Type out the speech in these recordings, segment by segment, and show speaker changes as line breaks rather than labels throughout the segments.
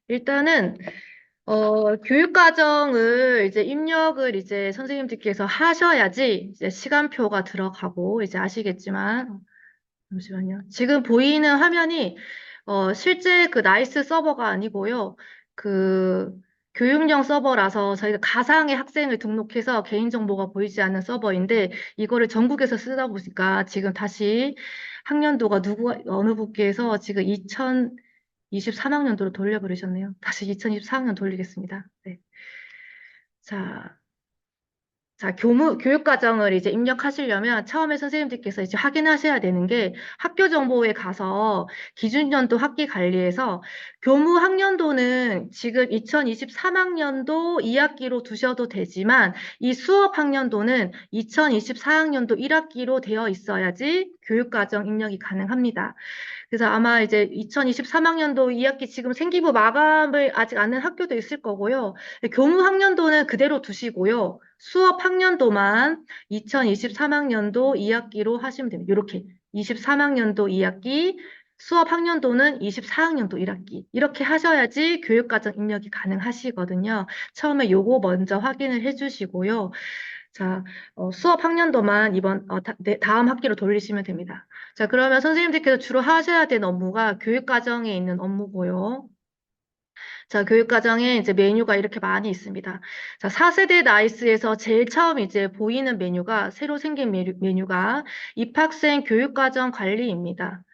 일단은 교육과정을 이제 입력을 이제 선생님들께서 하셔야지 이제 시간표가 들어가고 이제 아시겠지만 잠시만요. 지금 보이는 화면이 실제 그 나이스 서버가 아니고요. 그 교육용 서버라서 저희가 가상의 학생을 등록해서 개인정보가 보이지 않는 서버인데 이거를 전국에서 쓰다 보니까 지금 다시 학년도가 어느 분께서 지금 2023학년도로 돌려버리셨네요. 다시 2024학년 돌리겠습니다. 네. 자, 자, 교육과정을 이제 입력하시려면 처음에 선생님들께서 이제 확인하셔야 되는 게 학교 정보에 가서 기준연도 학기 관리에서 교무 학년도는 지금 2023학년도 2학기로 두셔도 되지만 이 수업 학년도는 2024학년도 1학기로 되어 있어야지 교육과정 입력이 가능합니다. 그래서 아마 이제 2023학년도 2학기 지금 생기부 마감을 아직 안 한 학교도 있을 거고요. 교무 학년도는 그대로 두시고요. 수업 학년도만 2023학년도 2학기로 하시면 됩니다. 이렇게 23학년도 2학기, 수업 학년도는 24학년도 1학기. 이렇게 하셔야지 교육과정 입력이 가능하시거든요. 처음에 요거 먼저 확인을 해주시고요. 자, 수업 학년도만 다음 학기로 돌리시면 됩니다. 자, 그러면 선생님들께서 주로 하셔야 되는 업무가 교육과정에 있는 업무고요. 자, 교육과정에 이제 메뉴가 이렇게 많이 있습니다. 자, 4세대 나이스에서 제일 처음 이제 보이는 메뉴가, 새로 생긴 메뉴가 입학생 교육과정 관리입니다.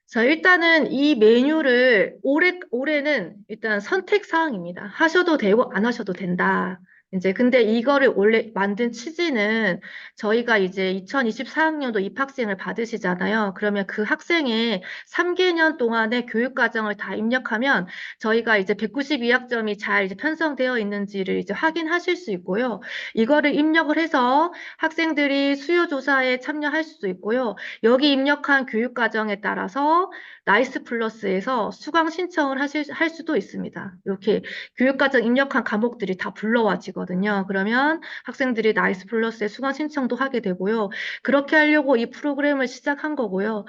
자, 일단은 이 메뉴를 올해는 일단 선택 사항입니다. 하셔도 되고 안 하셔도 된다. 이제 근데 이거를 원래 만든 취지는 저희가 이제 2024학년도 입학생을 받으시잖아요. 그러면 그 학생의 3개년 동안의 교육 과정을 다 입력하면 저희가 이제 192학점이 잘 이제 편성되어 있는지를 이제 확인하실 수 있고요. 이거를 입력을 해서 학생들이 수요 조사에 참여할 수도 있고요. 여기 입력한 교육 과정에 따라서 나이스 플러스에서 수강 신청을 할 수도 있습니다. 이렇게 교육과정 입력한 과목들이 다 불러와지거든요. 그러면 학생들이 나이스 플러스에 수강 신청도 하게 되고요. 그렇게 하려고 이 프로그램을 시작한 거고요.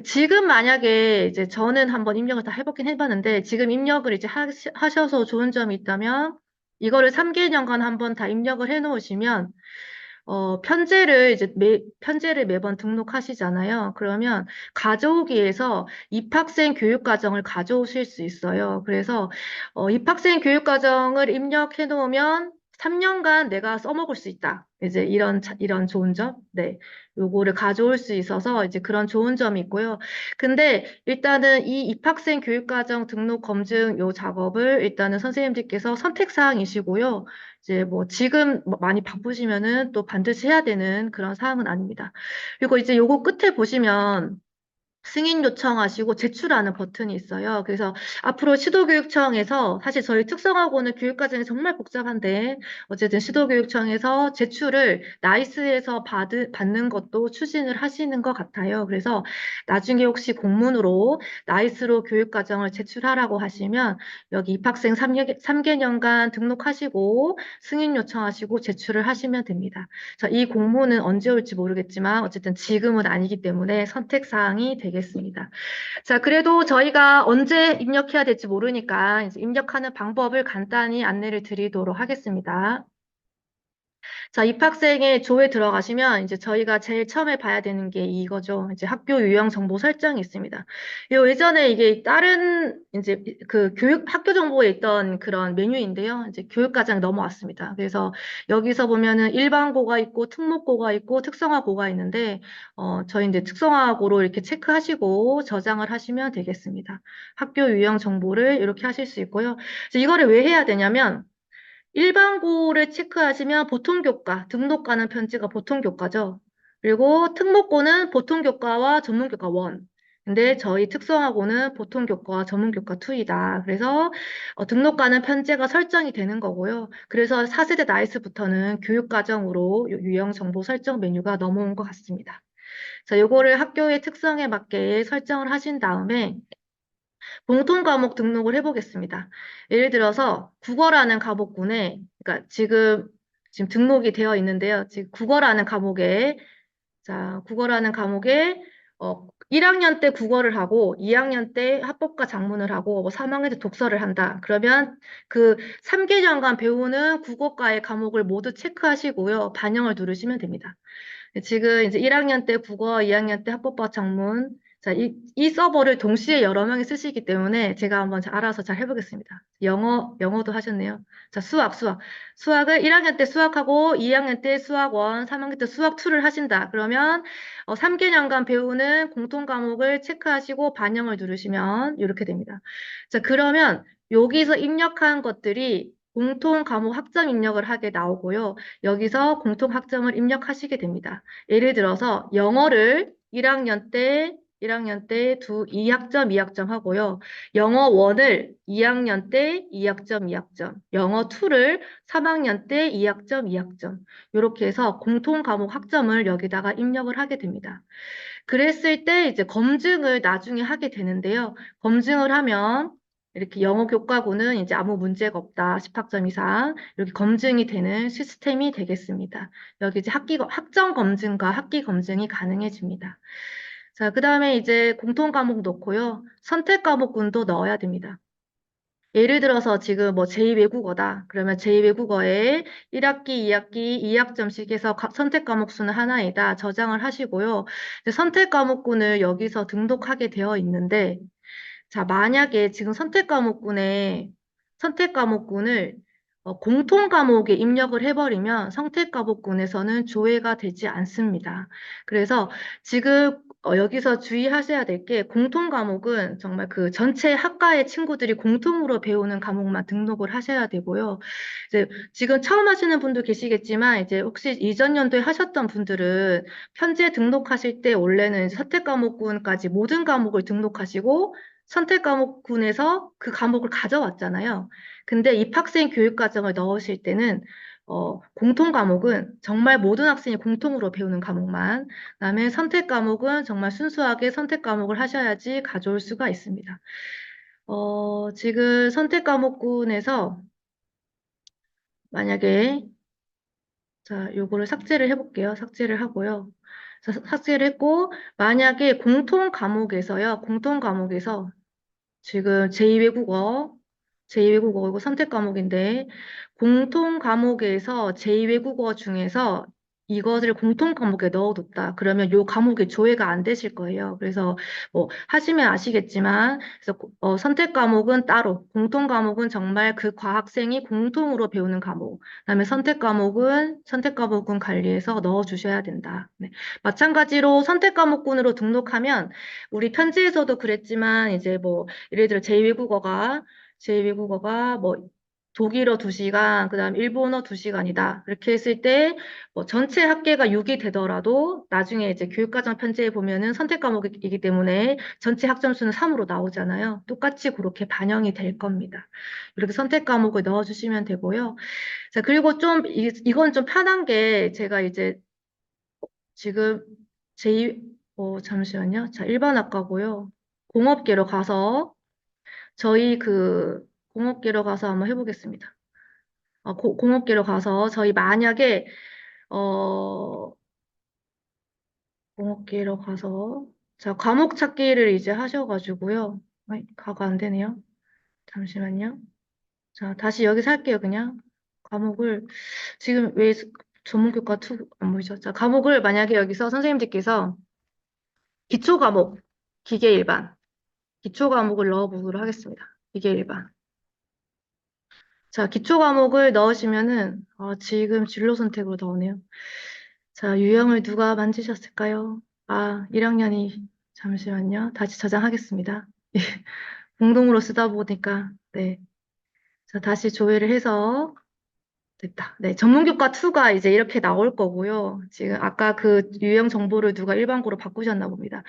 지금 만약에 이제 저는 한번 입력을 다 해보긴 해봤는데 지금 입력을 이제 하셔서 좋은 점이 있다면 이거를 3개년간 한번 다 입력을 해 놓으시면 편제를 매번 등록하시잖아요. 그러면 가져오기에서 입학생 교육과정을 가져오실 수 있어요. 그래서, 입학생 교육과정을 입력해 놓으면 3년간 내가 써먹을 수 있다. 이제 이런 좋은 점. 네. 요거를 가져올 수 있어서 이제 그런 좋은 점이 있고요. 근데 일단은 이 입학생 교육과정 등록 검증 요 작업을 일단은 선생님들께서 선택사항이시고요. 이제 뭐 지금 뭐 많이 바쁘시면은 또 반드시 해야 되는 그런 사항은 아닙니다. 그리고 이제 요거 끝에 보시면 승인 요청하시고 제출하는 버튼이 있어요. 그래서 앞으로 시도교육청에서 사실 저희 특성화고는 교육과정이 정말 복잡한데 어쨌든 시도교육청에서 제출을 나이스에서 받는 것도 추진을 하시는 것 같아요. 그래서 나중에 혹시 공문으로 나이스로 교육과정을 제출하라고 하시면 여기 입학생 3개년간 등록하시고 승인 요청하시고 제출을 하시면 됩니다. 자, 이 공문은 언제 올지 모르겠지만 어쨌든 지금은 아니기 때문에 선택사항이 되겠습니다. 자, 그래도 저희가 언제 입력해야 될지 모르니까 이제 입력하는 방법을 간단히 안내를 드리도록 하겠습니다. 자, 입학생의 조에 들어가시면 이제 저희가 제일 처음에 봐야 되는 게 이거죠. 이제 학교 유형 정보 설정이 있습니다. 요 예전에 이게 다른 이제 그 학교 정보에 있던 그런 메뉴인데요. 이제 교육과정에 넘어왔습니다. 그래서 여기서 보면은 일반고가 있고 특목고가 있고 특성화고가 있는데 저희 이제 특성화고로 이렇게 체크하시고 저장을 하시면 되겠습니다. 학교 유형 정보를 이렇게 하실 수 있고요. 그래서 이거를 왜 해야 되냐면 일반고를 체크하시면 보통교과, 등록가는 편지가 보통교과죠. 그리고 특목고는 보통교과와 전문교과 1. 근데 저희 특성화고는 보통교과와 전문교과 2이다. 그래서 등록가는 편제가 설정이 되는 거고요. 그래서 4세대 나이스부터는 교육과정으로 유형 정보 설정 메뉴가 넘어온 것 같습니다. 자, 요거를 학교의 특성에 맞게 설정을 하신 다음에 공통 과목 등록을 해보겠습니다. 예를 들어서 국어라는 과목군에, 그러니까 지금 등록이 되어 있는데요. 지금 국어라는 과목에, 자, 국어라는 과목에 1학년 때 국어를 하고 2학년 때 합법과 작문을 하고 뭐 3학년 때 독서를 한다. 그러면 그 3개년간 배우는 국어과의 과목을 모두 체크하시고요. 반영을 누르시면 됩니다. 지금 이제 1학년 때 국어, 2학년 때 합법과 작문. 자, 이 서버를 동시에 여러 명이 쓰시기 때문에 제가 한번 알아서 잘 해보겠습니다. 영어도 하셨네요. 자, 수학. 수학을 1학년 때 수학하고 2학년 때 수학 1, 3학년 때 수학 2를 하신다. 그러면 3개년간 배우는 공통 과목을 체크하시고 반영을 누르시면 이렇게 됩니다. 자, 그러면 여기서 입력한 것들이 공통 과목 학점 입력을 하게 나오고요. 여기서 공통 학점을 입력하시게 됩니다. 예를 들어서 영어를 1학년 때 2학점, 2학점 하고요. 영어 1을 2학년 때 2학점, 2학점, 영어 2를 3학년 때 2학점, 2학점. 이렇게 해서 공통 과목 학점을 여기다가 입력을 하게 됩니다. 그랬을 때 이제 검증을 나중에 하게 되는데요. 검증을 하면 이렇게 영어 교과고는 이제 아무 문제가 없다. 10학점 이상. 이렇게 검증이 되는 시스템이 되겠습니다. 여기 이제 학점 검증과 학기 검증이 가능해집니다. 자, 그 다음에 이제 공통 과목 넣고요. 선택 과목군도 넣어야 됩니다. 예를 들어서 지금 뭐 제2외국어다. 그러면 제2외국어에 1학기, 2학기, 2학점씩 해서 선택 과목 수는 하나이다. 저장을 하시고요. 선택 과목군을 여기서 등록하게 되어 있는데, 자, 만약에 지금 선택 과목군을 공통 과목에 입력을 해버리면 선택 과목군에서는 조회가 되지 않습니다. 그래서 지금 여기서 주의하셔야 될 게 공통 과목은 정말 그 전체 학과의 친구들이 공통으로 배우는 과목만 등록을 하셔야 되고요. 이제 지금 처음 하시는 분도 계시겠지만 이제 혹시 이전 연도에 하셨던 분들은 현재 등록하실 때 원래는 이제 선택 과목군까지 모든 과목을 등록하시고 선택 과목군에서 그 과목을 가져왔잖아요. 근데 입학생 교육과정을 넣으실 때는 공통 과목은 정말 모든 학생이 공통으로 배우는 과목만, 그다음에 선택 과목은 정말 순수하게 선택 과목을 하셔야지 가져올 수가 있습니다. 지금 선택 과목군에서 만약에 자, 요거를 삭제를 해볼게요. 삭제를 하고요. 자, 삭제를 했고 만약에 공통 과목에서 지금 제2외국어 이거 선택 과목인데 공통 과목에서 제2외국어 중에서 이것을 공통 과목에 넣어뒀다. 그러면 요 과목이 조회가 안 되실 거예요. 그래서 뭐 하시면 아시겠지만 그래서 선택 과목은 따로, 공통 과목은 정말 그 과학생이 공통으로 배우는 과목. 그다음에 선택 과목은 관리해서 넣어주셔야 된다. 네. 마찬가지로 선택 과목군으로 등록하면 우리 편지에서도 그랬지만 이제 뭐 예를 들어 제2외국어가 뭐 독일어 2시간, 그다음 일본어 2시간이다. 이렇게 했을 때 뭐 전체 합계가 6이 되더라도 나중에 이제 교육과정 편제에 보면은 선택 과목이기 때문에 전체 학점수는 3으로 나오잖아요. 똑같이 그렇게 반영이 될 겁니다. 이렇게 선택 과목을 넣어주시면 되고요. 자, 그리고 좀 이건 좀 편한 게 제가 이제 지금 잠시만요. 자, 1번 학과고요. 공업계로 가서 저희 그 공업계로 가서 한번 해보겠습니다. 공업계로 가서 저희 만약에 어 공업계로 가서 자 과목 찾기를 이제 하셔가지고요. 가가 안 되네요. 잠시만요. 자 다시 여기서 할게요. 그냥 과목을 지금 왜 전문교과 2 안 보이죠? 자 과목을 만약에 여기서 선생님들께서 기초 과목 기계 일반 기초 과목을 넣어보도록 하겠습니다. 기계 일반. 자, 기초 과목을 넣으시면은, 지금 진로 선택으로 나오네요. 자, 유형을 누가 만지셨을까요? 1학년이, 잠시만요. 다시 저장하겠습니다. 공동으로 쓰다 보니까, 네. 자, 다시 조회를 해서, 됐다. 네, 전문교과 2가 이제 이렇게 나올 거고요. 지금 아까 그 유형 정보를 누가 일반고로 바꾸셨나 봅니다.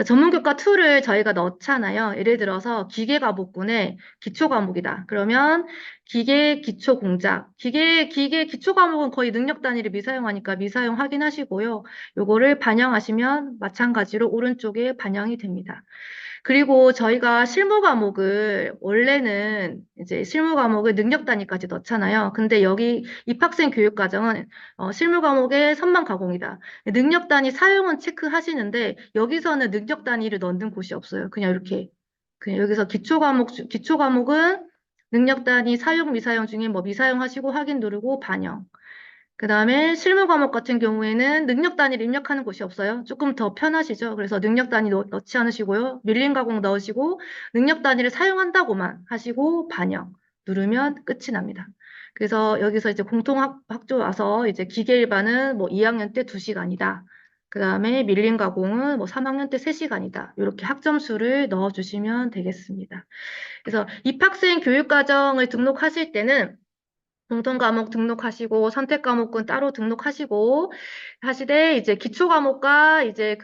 전문교과 2를 저희가 넣잖아요. 예를 들어서 기계 과목군의 기초 과목이다. 그러면 기계 기초 공작. 기계 기초 과목은 거의 능력 단위를 미사용하니까 미사용 확인하시고요. 요거를 반영하시면 마찬가지로 오른쪽에 반영이 됩니다. 그리고 저희가 실무 과목을 원래는 이제 실무 과목을 능력 단위까지 넣잖아요. 근데 여기 입학생 교육 과정은 실무 과목의 선만 가공이다. 능력 단위 사용은 체크하시는데 여기서는 능력 단위를 넣는 곳이 없어요. 그냥 이렇게 그냥 여기서 기초 과목은 능력 단위 사용 미사용 중에 뭐 미사용 하시고 확인 누르고 반영. 그 다음에 실무 과목 같은 경우에는 능력 단위를 입력하는 곳이 없어요. 조금 더 편하시죠? 그래서 능력 단위 넣지 않으시고요. 밀린 가공 넣으시고 능력 단위를 사용한다고만 하시고 반영 누르면 끝이 납니다. 그래서 여기서 이제 공통학조 와서 이제 기계 일반은 뭐 2학년 때 2시간이다. 그 다음에 밀린 가공은 뭐 3학년 때 3시간이다. 이렇게 학점수를 넣어주시면 되겠습니다. 그래서 입학생 교육과정을 등록하실 때는 공통 과목 등록하시고 선택 과목은 따로 등록하시고 하시되 이제 기초 과목과 이제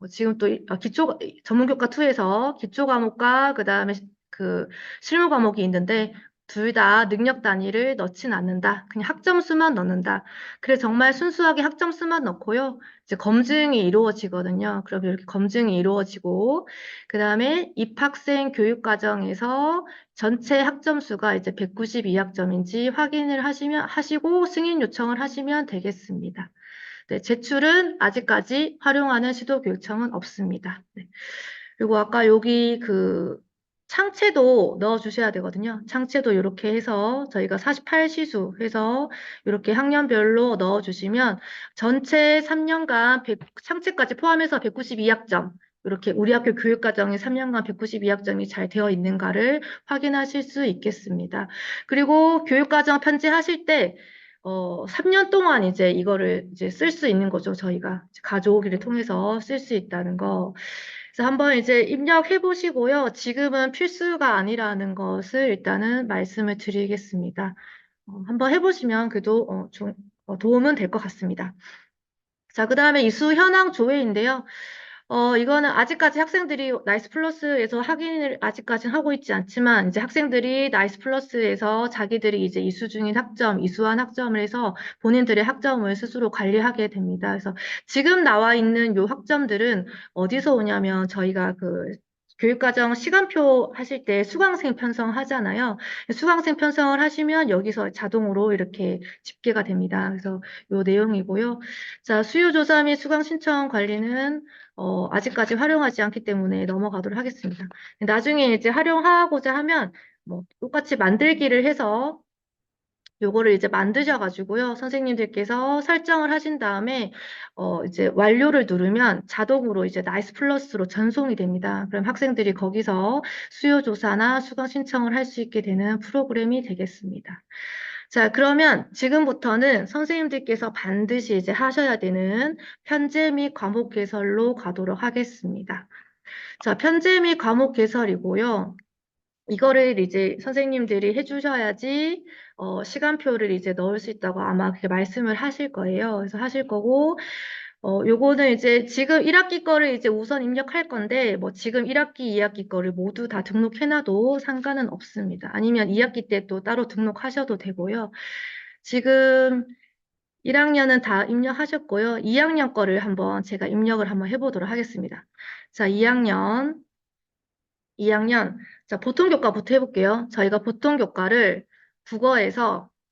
지금 또 기초 전문교과 2에서 기초 과목과 그다음에 그 실무 과목이 있는데 둘 다 능력 단위를 넣진 않는다. 그냥 학점수만 넣는다. 그래서 정말 순수하게 학점수만 넣고요. 이제 검증이 이루어지거든요. 그럼 이렇게 검증이 이루어지고 그다음에 입학생 교육 과정에서 전체 학점수가 이제 192학점인지 확인을 하시고 승인 요청을 하시면 되겠습니다. 네, 제출은 아직까지 활용하는 시도교육청은 없습니다. 네. 그리고 아까 여기 창체도 넣어주셔야 되거든요. 창체도 이렇게 해서 저희가 48시수 해서 이렇게 학년별로 넣어주시면 전체 3년간 창체까지 포함해서 192학점 이렇게 우리 학교 교육과정이 3년간 192학점이 잘 되어 있는가를 확인하실 수 있겠습니다. 그리고 교육과정 편제하실 때 3년 동안 이제 이거를 이제 쓸 수 있는 거죠. 저희가 가져오기를 통해서 쓸 수 있다는 거. 그래서 한번 이제 입력해 보시고요. 지금은 필수가 아니라는 것을 일단은 말씀을 드리겠습니다. 한번 해보시면 그래도 도움은 될 것 같습니다. 자, 그 다음에 이수 현황 조회인데요. 이거는 아직까지 학생들이 나이스 플러스에서 확인을 아직까지는 하고 있지 않지만, 이제 학생들이 나이스 플러스에서 자기들이 이제 이수 중인 학점, 이수한 학점을 해서 본인들의 학점을 스스로 관리하게 됩니다. 그래서 지금 나와 있는 요 학점들은 어디서 오냐면 저희가 교육과정 시간표 하실 때 수강생 편성하잖아요. 수강생 편성을 하시면 여기서 자동으로 이렇게 집계가 됩니다. 그래서 요 내용이고요. 자, 수요조사 및 수강 신청 관리는 아직까지 활용하지 않기 때문에 넘어가도록 하겠습니다. 나중에 이제 활용하고자 하면 뭐 똑같이 만들기를 해서 요거를 이제 만드셔가지고요. 선생님들께서 설정을 하신 다음에 이제 완료를 누르면 자동으로 이제 나이스 플러스로 전송이 됩니다. 그럼 학생들이 거기서 수요조사나 수강 신청을 할 수 있게 되는 프로그램이 되겠습니다. 자, 그러면 지금부터는 선생님들께서 반드시 이제 하셔야 되는 편제 및 과목 개설로 가도록 하겠습니다. 자, 편제 및 과목 개설이고요. 이거를 이제 선생님들이 해주셔야지 시간표를 이제 넣을 수 있다고 아마 그렇게 말씀을 하실 거예요. 그래서 하실 거고 요거는 이제 지금 1학기 거를 이제 우선 입력할 건데 뭐 지금 1학기, 2학기 거를 모두 다 등록해놔도 상관은 없습니다. 아니면 2학기 때 또 따로 등록하셔도 되고요. 지금 1학년은 다 입력하셨고요. 2학년 거를 한번 제가 입력을 한번 해보도록 하겠습니다. 자, 2학년. 자, 보통 교과부터 해볼게요. 저희가 보통 교과를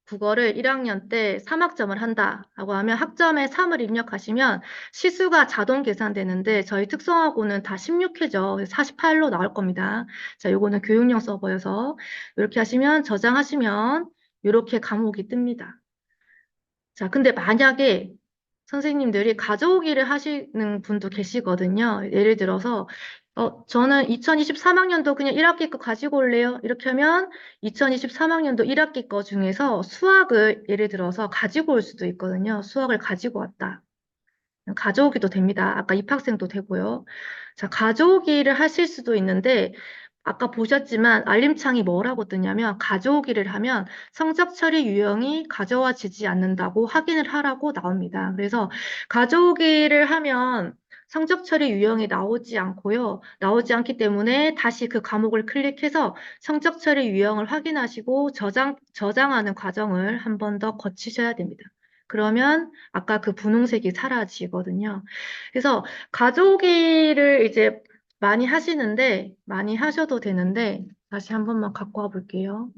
국어를 1학년 때 3학점을 한다라고 하면 학점에 3을 입력하시면 시수가 자동 계산되는데 저희 특성화고는 다 16회죠. 48로 나올 겁니다. 자, 요거는 교육용 서버여서 이렇게 하시면 저장하시면 이렇게 과목이 뜹니다. 자, 근데 만약에 선생님들이 가져오기를 하시는 분도 계시거든요. 예를 들어서, 저는 2023학년도 그냥 1학기 거 가지고 올래요. 이렇게 하면 2023학년도 1학기 거 중에서 수학을 예를 들어서 가지고 올 수도 있거든요. 수학을 가지고 왔다. 가져오기도 됩니다. 아까 입학생도 되고요. 자, 가져오기를 하실 수도 있는데, 아까 보셨지만 알림창이 뭐라고 뜨냐면, 가져오기를 하면 성적 처리 유형이 가져와지지 않는다고 확인을 하라고 나옵니다. 그래서 가져오기를 하면 성적 처리 유형이 나오지 않고요. 나오지 않기 때문에 다시 그 과목을 클릭해서 성적 처리 유형을 확인하시고 저장하는 과정을 한 번 더 거치셔야 됩니다. 그러면 아까 그 분홍색이 사라지거든요. 그래서 가져오기를 이제 많이 하셔도 되는데, 다시 한 번만 갖고 와 볼게요.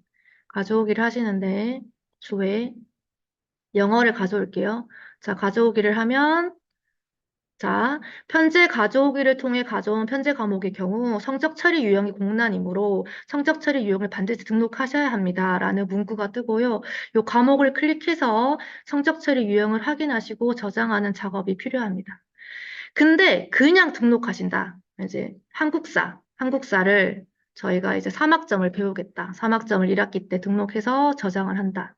가져오기를 하시는데, 조회, 영어를 가져올게요. 자, 가져오기를 하면, 자, 편제 가져오기를 통해 가져온 편제 과목의 경우 성적 처리 유형이 공란이므로 성적 처리 유형을 반드시 등록하셔야 합니다. 라는 문구가 뜨고요. 이 과목을 클릭해서 성적 처리 유형을 확인하시고 저장하는 작업이 필요합니다. 근데 그냥 등록하신다. 이제 한국사를 저희가 이제 3학점을 배우겠다. 3학점을 1학기 때 등록해서 저장을 한다.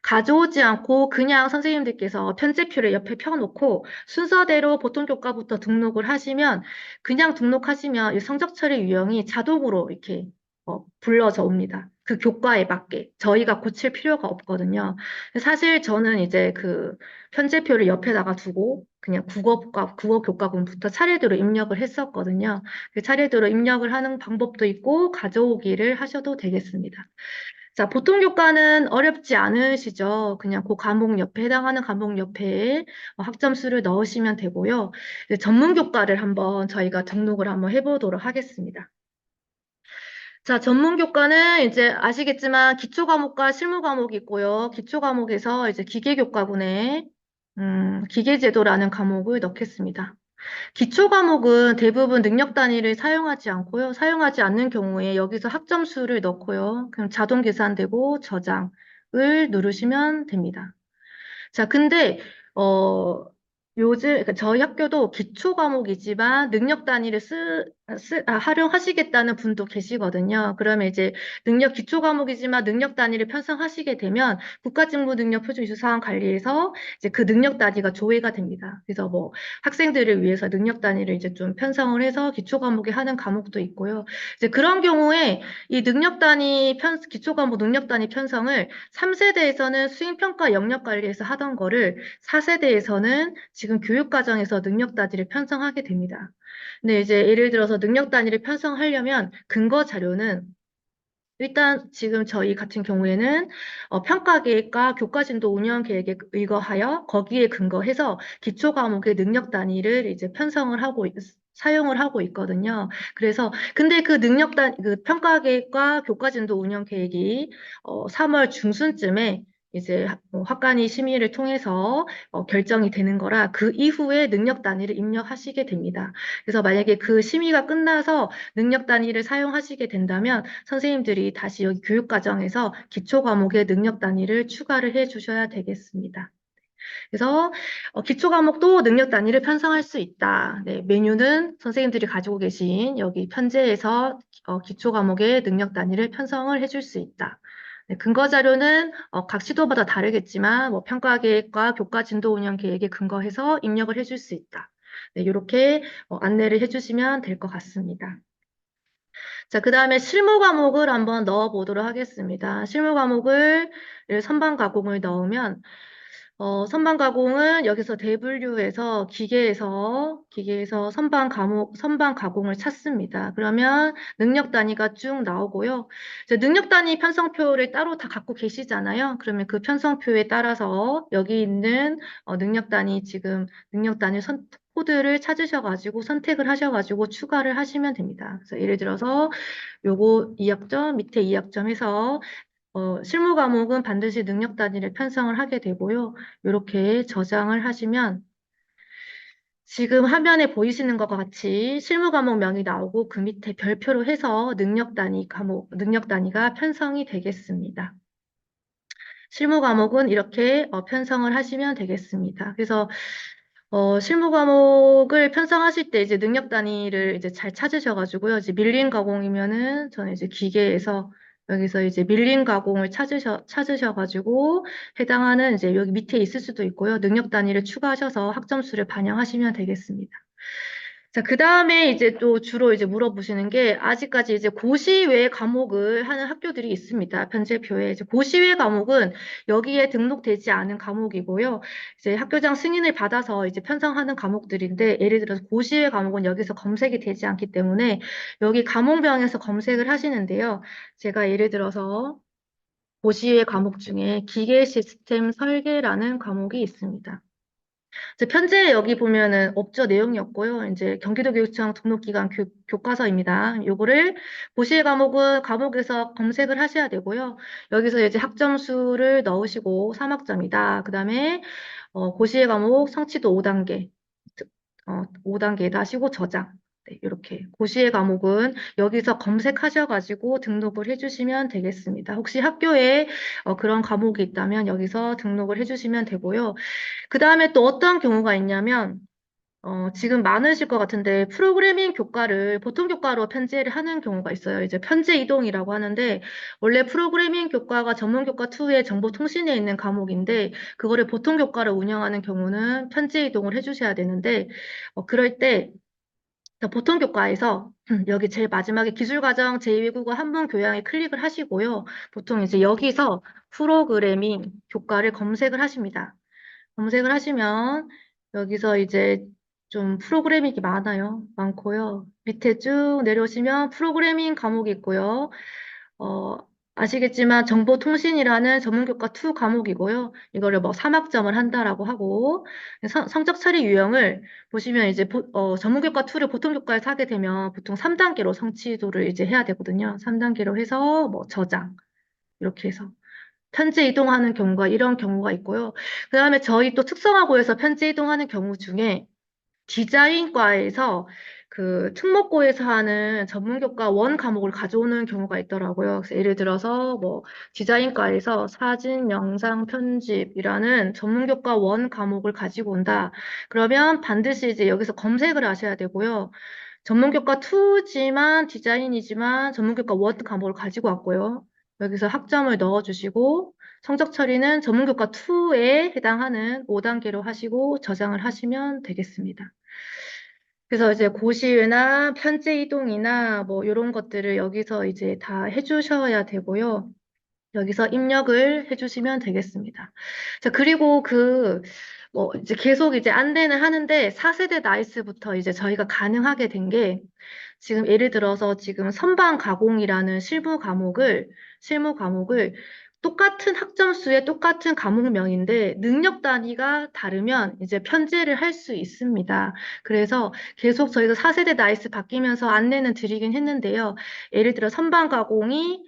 가져오지 않고 그냥 선생님들께서 편제표를 옆에 펴놓고 순서대로 보통 교과부터 등록을 하시면 그냥 등록하시면 이 성적 처리 유형이 자동으로 이렇게 불러져 옵니다. 그 교과에 맞게 저희가 고칠 필요가 없거든요. 사실 저는 이제 그 편제표를 옆에다가 두고 그냥 국어 교과군부터 차례대로 입력을 했었거든요. 그 차례대로 입력을 하는 방법도 있고 가져오기를 하셔도 되겠습니다. 자, 보통 교과는 어렵지 않으시죠? 그냥 그 과목 옆에 해당하는 과목 옆에 학점 수를 넣으시면 되고요. 이제 전문 교과를 한번 저희가 등록을 한번 해보도록 하겠습니다. 자, 전문 교과는 이제 아시겠지만 기초 과목과 실무 과목이 있고요. 기초 과목에서 이제 기계 교과군에 기계제도라는 과목을 넣겠습니다. 기초 과목은 대부분 능력 단위를 사용하지 않고요. 사용하지 않는 경우에 여기서 학점수를 넣고요. 그럼 자동 계산되고 저장을 누르시면 됩니다. 자, 근데 어 요즘 그러니까 저희 학교도 기초 과목이지만 능력 단위를 활용하시겠다는 분도 계시거든요. 그러면 이제 기초 과목이지만 능력 단위를 편성하시게 되면 국가직무능력표준 이수사항 관리에서 이제 그 능력 단위가 조회가 됩니다. 그래서 뭐 학생들을 위해서 능력 단위를 이제 좀 편성을 해서 기초 과목에 하는 과목도 있고요. 이제 그런 경우에 이 기초 과목 능력 단위 편성을 3세대에서는 수행평가 영역관리에서 하던 거를 4세대에서는 지금 교육과정에서 능력 단위를 편성하게 됩니다. 근데 이제 예를 들어서 능력 단위를 편성하려면 근거 자료는 일단 지금 저희 같은 경우에는 평가계획과 교과진도 운영 계획에 의거하여 거기에 근거해서 기초 과목의 능력 단위를 이제 사용을 하고 있거든요. 그래서 근데 그 평가계획과 교과진도 운영 계획이 3월 중순쯤에 이제 학관위 심의를 통해서 결정이 되는 거라 그 이후에 능력 단위를 입력하시게 됩니다. 그래서 만약에 그 심의가 끝나서 능력 단위를 사용하시게 된다면 선생님들이 다시 여기 교육과정에서 기초 과목의 능력 단위를 추가를 해 주셔야 되겠습니다. 그래서 기초 과목도 능력 단위를 편성할 수 있다. 네, 메뉴는 선생님들이 가지고 계신 여기 편제에서 기초 과목의 능력 단위를 편성을 해줄 수 있다. 네, 근거 자료는 각 시도마다 다르겠지만 뭐 평가 계획과 교과 진도 운영 계획에 근거해서 입력을 해줄 수 있다. 네, 이렇게 안내를 해주시면 될 것 같습니다. 자, 그 다음에 실무 과목을 한번 넣어 보도록 하겠습니다. 실무 과목을 선반 가공을 넣으면 선반 가공은 여기서 대분류해서 기계에서 선반 가공을 찾습니다. 그러면 능력 단위가 쭉 나오고요. 이제 능력 단위 편성표를 따로 다 갖고 계시잖아요. 그러면 그 편성표에 따라서 여기 있는 능력 단위 코드를 찾으셔가지고 선택을 하셔가지고 추가를 하시면 됩니다. 그래서 예를 들어서 요거 2학점, 밑에 2학점 해서 실무 과목은 반드시 능력 단위를 편성을 하게 되고요. 이렇게 저장을 하시면 지금 화면에 보이시는 것과 같이 실무 과목명이 나오고 그 밑에 별표로 해서 능력 단위가 편성이 되겠습니다. 실무 과목은 이렇게 편성을 하시면 되겠습니다. 그래서 실무 과목을 편성하실 때 이제 능력 단위를 이제 잘 찾으셔가지고요. 이제 밀린 가공이면은 저는 이제 기계에서 여기서 이제 밀린 가공을 찾으셔가지고 해당하는 이제 여기 밑에 있을 수도 있고요. 능력 단위를 추가하셔서 학점수를 반영하시면 되겠습니다. 자, 그 다음에 이제 또 주로 이제 물어보시는 게 아직까지 이제 고시외 과목을 하는 학교들이 있습니다. 편제표에. 이제 고시외 과목은 여기에 등록되지 않은 과목이고요. 이제 학교장 승인을 받아서 이제 편성하는 과목들인데 예를 들어서 고시외 과목은 여기서 검색이 되지 않기 때문에 여기 과목명에서 검색을 하시는데요. 제가 예를 들어서 고시외 과목 중에 기계 시스템 설계라는 과목이 있습니다. 이제 편제 여기 보면은 업조 내용이 없고요. 이제 경기도교육청 등록기관 교과서입니다. 요거를 고시의 과목은 과목에서 검색을 하셔야 되고요. 여기서 이제 학점수를 넣으시고 3학점이다. 그다음에 고시의 과목 성취도 5단계, 5단계에다 하시고 저장. 네, 이렇게 고시의 과목은 여기서 검색하셔가지고 등록을 해주시면 되겠습니다. 혹시 학교에 그런 과목이 있다면 여기서 등록을 해주시면 되고요. 그 다음에 또 어떤 경우가 있냐면, 지금 많으실 것 같은데, 프로그래밍 교과를 보통 교과로 편제를 하는 경우가 있어요. 이제 편제 이동이라고 하는데, 원래 프로그래밍 교과가 전문 교과 2의 정보통신에 있는 과목인데, 그거를 보통 교과로 운영하는 경우는 편제 이동을 해주셔야 되는데, 그럴 때, 보통 교과에서 여기 제일 마지막에 기술과정 제2외국어 한문 교양에 클릭을 하시고요. 보통 이제 여기서 프로그래밍 교과를 검색을 하십니다. 검색을 하시면 여기서 이제 좀 프로그래밍이 많아요. 많고요. 밑에 쭉 내려오시면 프로그래밍 과목이 있고요. 어, 아시겠지만 정보통신이라는 전문교과 2 과목이고요. 이거를 뭐 3학점을 한다라고 하고 성적 처리 유형을 보시면 이제 전문교과 2를 보통교과에서 하게 되면 보통 3단계로 성취도를 이제 해야 되거든요. 3단계로 해서 뭐 저장 이렇게 해서 편제 이동하는 경우가 이런 경우가 있고요. 그다음에 저희 또 특성화고에서 편제 이동하는 경우 중에 디자인과에서 그 특목고에서 하는 전문교과 원 과목을 가져오는 경우가 있더라고요. 그래서 예를 들어서 뭐 디자인과에서 사진, 영상, 편집이라는 전문교과 원 과목을 가지고 온다. 그러면 반드시 이제 여기서 검색을 하셔야 되고요. 전문교과 2지만 디자인이지만 전문교과 원 과목을 가지고 왔고요. 여기서 학점을 넣어주시고 성적 처리는 전문교과 2에 해당하는 5단계로 하시고 저장을 하시면 되겠습니다. 그래서 이제 고시나 편제 이동이나 뭐 이런 것들을 여기서 이제 다 해주셔야 되고요. 여기서 입력을 해주시면 되겠습니다. 자, 그리고 뭐, 이제 계속 이제 안내는 하는데 4세대 나이스부터 이제 저희가 가능하게 된 게 지금 예를 들어서 지금 선반 가공이라는 실무 과목을 똑같은 학점수의 똑같은 과목명인데 능력 단위가 다르면 이제 편제를 할 수 있습니다. 그래서 계속 저희가 4세대 나이스 바뀌면서 안내는 드리긴 했는데요. 예를 들어 선반 가공이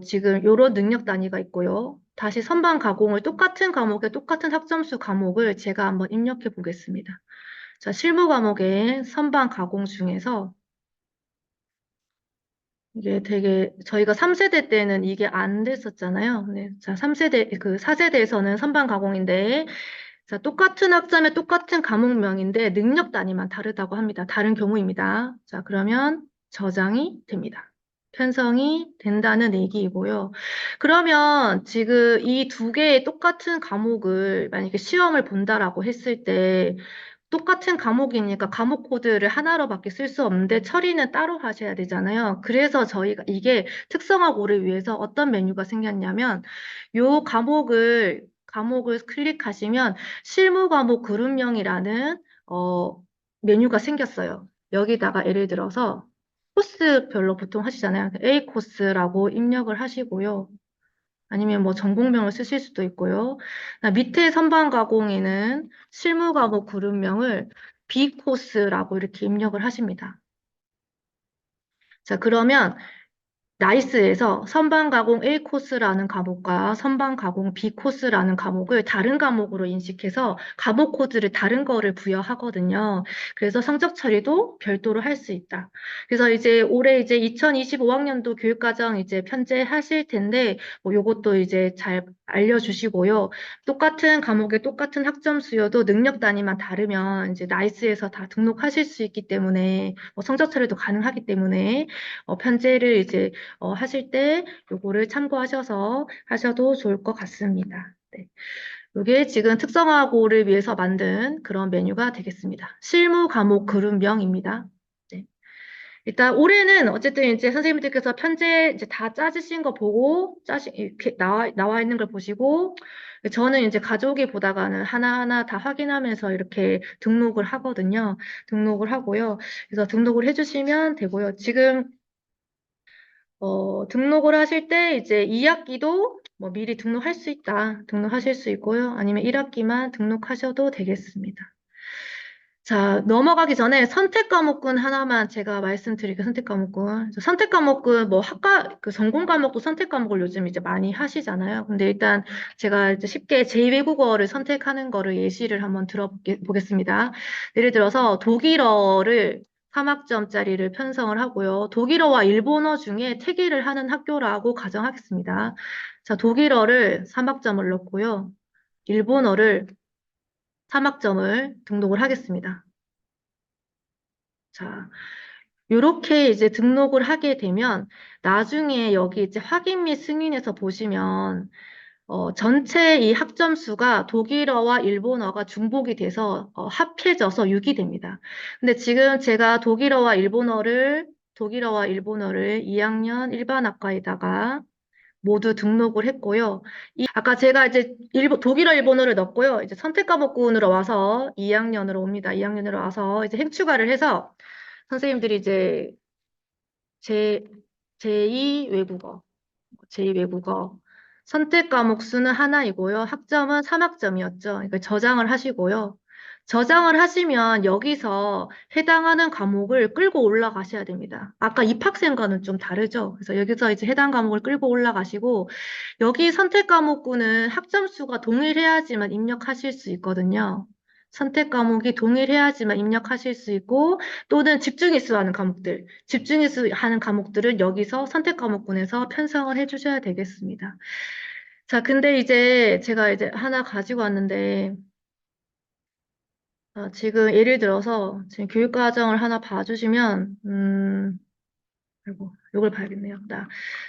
지금 요런 능력 단위가 있고요. 다시 선반 가공을 똑같은 과목에 똑같은 학점수 과목을 제가 한번 입력해 보겠습니다. 자, 실무 과목의 선반 가공 중에서 이게 되게 저희가 3세대 때는 이게 안 됐었잖아요. 네. 자, 4세대에서는 선반 가공인데 자, 똑같은 학점에 똑같은 과목명인데 능력 단위만 다르다고 합니다. 다른 경우입니다. 자, 그러면 저장이 됩니다. 편성이 된다는 얘기이고요. 그러면 지금 이 두 개의 똑같은 과목을 만약에 시험을 본다라고 했을 때 똑같은 과목이니까 과목 코드를 하나로밖에 쓸 수 없는데 처리는 따로 하셔야 되잖아요. 그래서 저희가 이게 특성화고를 위해서 어떤 메뉴가 생겼냐면 요 과목을 클릭하시면 실무 과목 그룹명이라는 메뉴가 생겼어요. 여기다가 예를 들어서 코스별로 보통 하시잖아요. A 코스라고 입력을 하시고요. 아니면 뭐 전공명을 쓰실 수도 있고요. 밑에 선반 가공에는 실무 과목 그룹명을 B 코스라고 이렇게 입력을 하십니다. 자, 그러면 나이스에서 선반 가공 A 코스라는 과목과 선반 가공 B 코스라는 과목을 다른 과목으로 인식해서 과목 코드를 다른 거를 부여하거든요. 그래서 성적 처리도 별도로 할 수 있다. 그래서 이제 올해 이제 2025학년도 교육과정 이제 편제하실 텐데 뭐 요것도 이제 잘 알려주시고요. 똑같은 과목에 똑같은 학점 수여도 능력 단위만 다르면 이제 나이스에서 다 등록하실 수 있기 때문에 뭐 성적 처리도 가능하기 때문에 편제를 이제 하실 때 요거를 참고하셔서 하셔도 좋을 것 같습니다. 네. 이게 지금 특성화고를 위해서 만든 그런 메뉴가 되겠습니다. 실무 과목 그룹명입니다. 네. 일단 올해는 어쨌든 이제 선생님들께서 편제 이제 다 짜주신 거 보고 이렇게 나와 있는 걸 보시고 저는 이제 가족이 보다가는 하나하나 다 확인하면서 이렇게 등록을 하거든요. 등록을 하고요. 그래서 등록을 해주시면 되고요. 지금 등록을 하실 때 이제 2학기도 뭐 미리 등록할 수 있다. 등록하실 수 있고요. 아니면 1학기만 등록하셔도 되겠습니다. 자, 넘어가기 전에 선택 과목군 하나만 제가 말씀드릴게요. 선택 과목군. 선택 과목군, 뭐 그 전공 과목도 선택 과목을 요즘 이제 많이 하시잖아요. 근데 일단 제가 이제 쉽게 제2외국어를 선택하는 거를 예시를 한번 들어보겠습니다. 예를 들어서 독일어를 3학점짜리를 편성을 하고요. 독일어와 일본어 중에 태기를 하는 학교라고 가정하겠습니다. 자, 독일어를 3학점을 넣고요. 일본어를 3학점을 등록을 하겠습니다. 자, 이렇게 이제 등록을 하게 되면 나중에 여기 이제 확인 및 승인에서 보시면 전체 이 학점수가 독일어와 일본어가 중복이 돼서 합해져서 6이 됩니다. 근데 지금 제가 독일어와 일본어를 2학년 일반학과에다가 모두 등록을 했고요. 아까 제가 이제 독일어, 일본어를 넣었고요. 이제 선택 과목군으로 와서 2학년으로 옵니다. 2학년으로 와서 이제 행추가를 해서 선생님들이 이제 제, 제2 외국어, 제2 외국어 선택 과목 수는 하나이고요. 학점은 3학점이었죠. 그러니까 저장을 하시고요. 저장을 하시면 여기서 해당하는 과목을 끌고 올라가셔야 됩니다. 아까 입학생과는 좀 다르죠. 그래서 여기서 이제 해당 과목을 끌고 올라가시고 여기 선택 과목군은 학점 수가 동일해야지만 입력하실 수 있거든요. 선택 과목이 동일해야지만 입력하실 수 있고 또는 집중일수 하는 과목들, 집중일수 하는 과목들은 여기서 선택 과목군에서 편성을 해주셔야 되겠습니다. 자, 근데 이제 제가 이제 하나 가지고 왔는데 지금 예를 들어서 지금 교육과정을 하나 봐주시면 아이고, 이걸 봐야겠네요.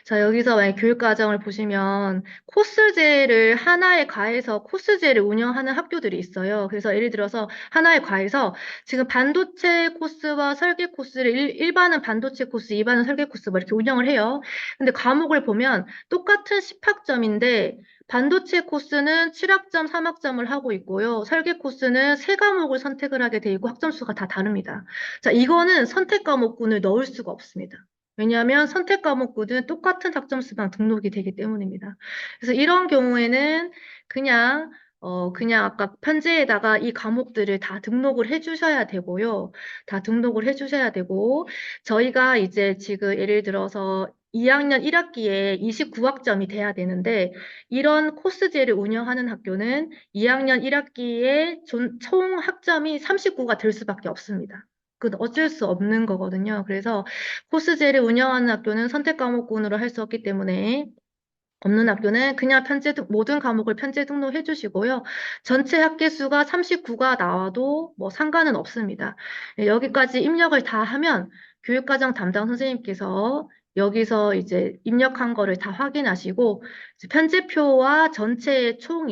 자, 여기서 만약 교육과정을 보시면 코스제를 하나의 과에서 코스제를 운영하는 학교들이 있어요. 그래서 예를 들어서 하나의 과에서 지금 반도체 코스와 설계 코스를 일반은 반도체 코스, 2반은 설계 코스 뭐 이렇게 운영을 해요. 근데 과목을 보면 똑같은 10학점인데 반도체 코스는 7학점, 3학점을 하고 있고요. 설계 코스는 3과목을 선택을 하게 돼 있고 학점 수가 다 다릅니다. 자, 이거는 선택 과목군을 넣을 수가 없습니다. 왜냐하면 선택 과목군은 똑같은 학점수당 등록이 되기 때문입니다. 그래서 이런 경우에는 그냥 아까 편지에다가 이 과목들을 다 등록을 해주셔야 되고요. 다 등록을 해주셔야 되고, 저희가 이제 지금 예를 들어서 2학년 1학기에 29학점이 돼야 되는데, 이런 코스제를 운영하는 학교는 2학년 1학기에 총 학점이 39가 될 수밖에 없습니다. 그 어쩔 수 없는 거거든요. 그래서 코스제를 운영하는 학교는 선택 과목군으로 할 수 없기 때문에 없는 학교는 그냥 모든 과목을 편제 등록해 주시고요. 전체 학기 수가 39가 나와도 뭐 상관은 없습니다. 여기까지 입력을 다 하면 교육과정 담당 선생님께서 여기서 이제 입력한 거를 다 확인하시고 편제표와 전체의 총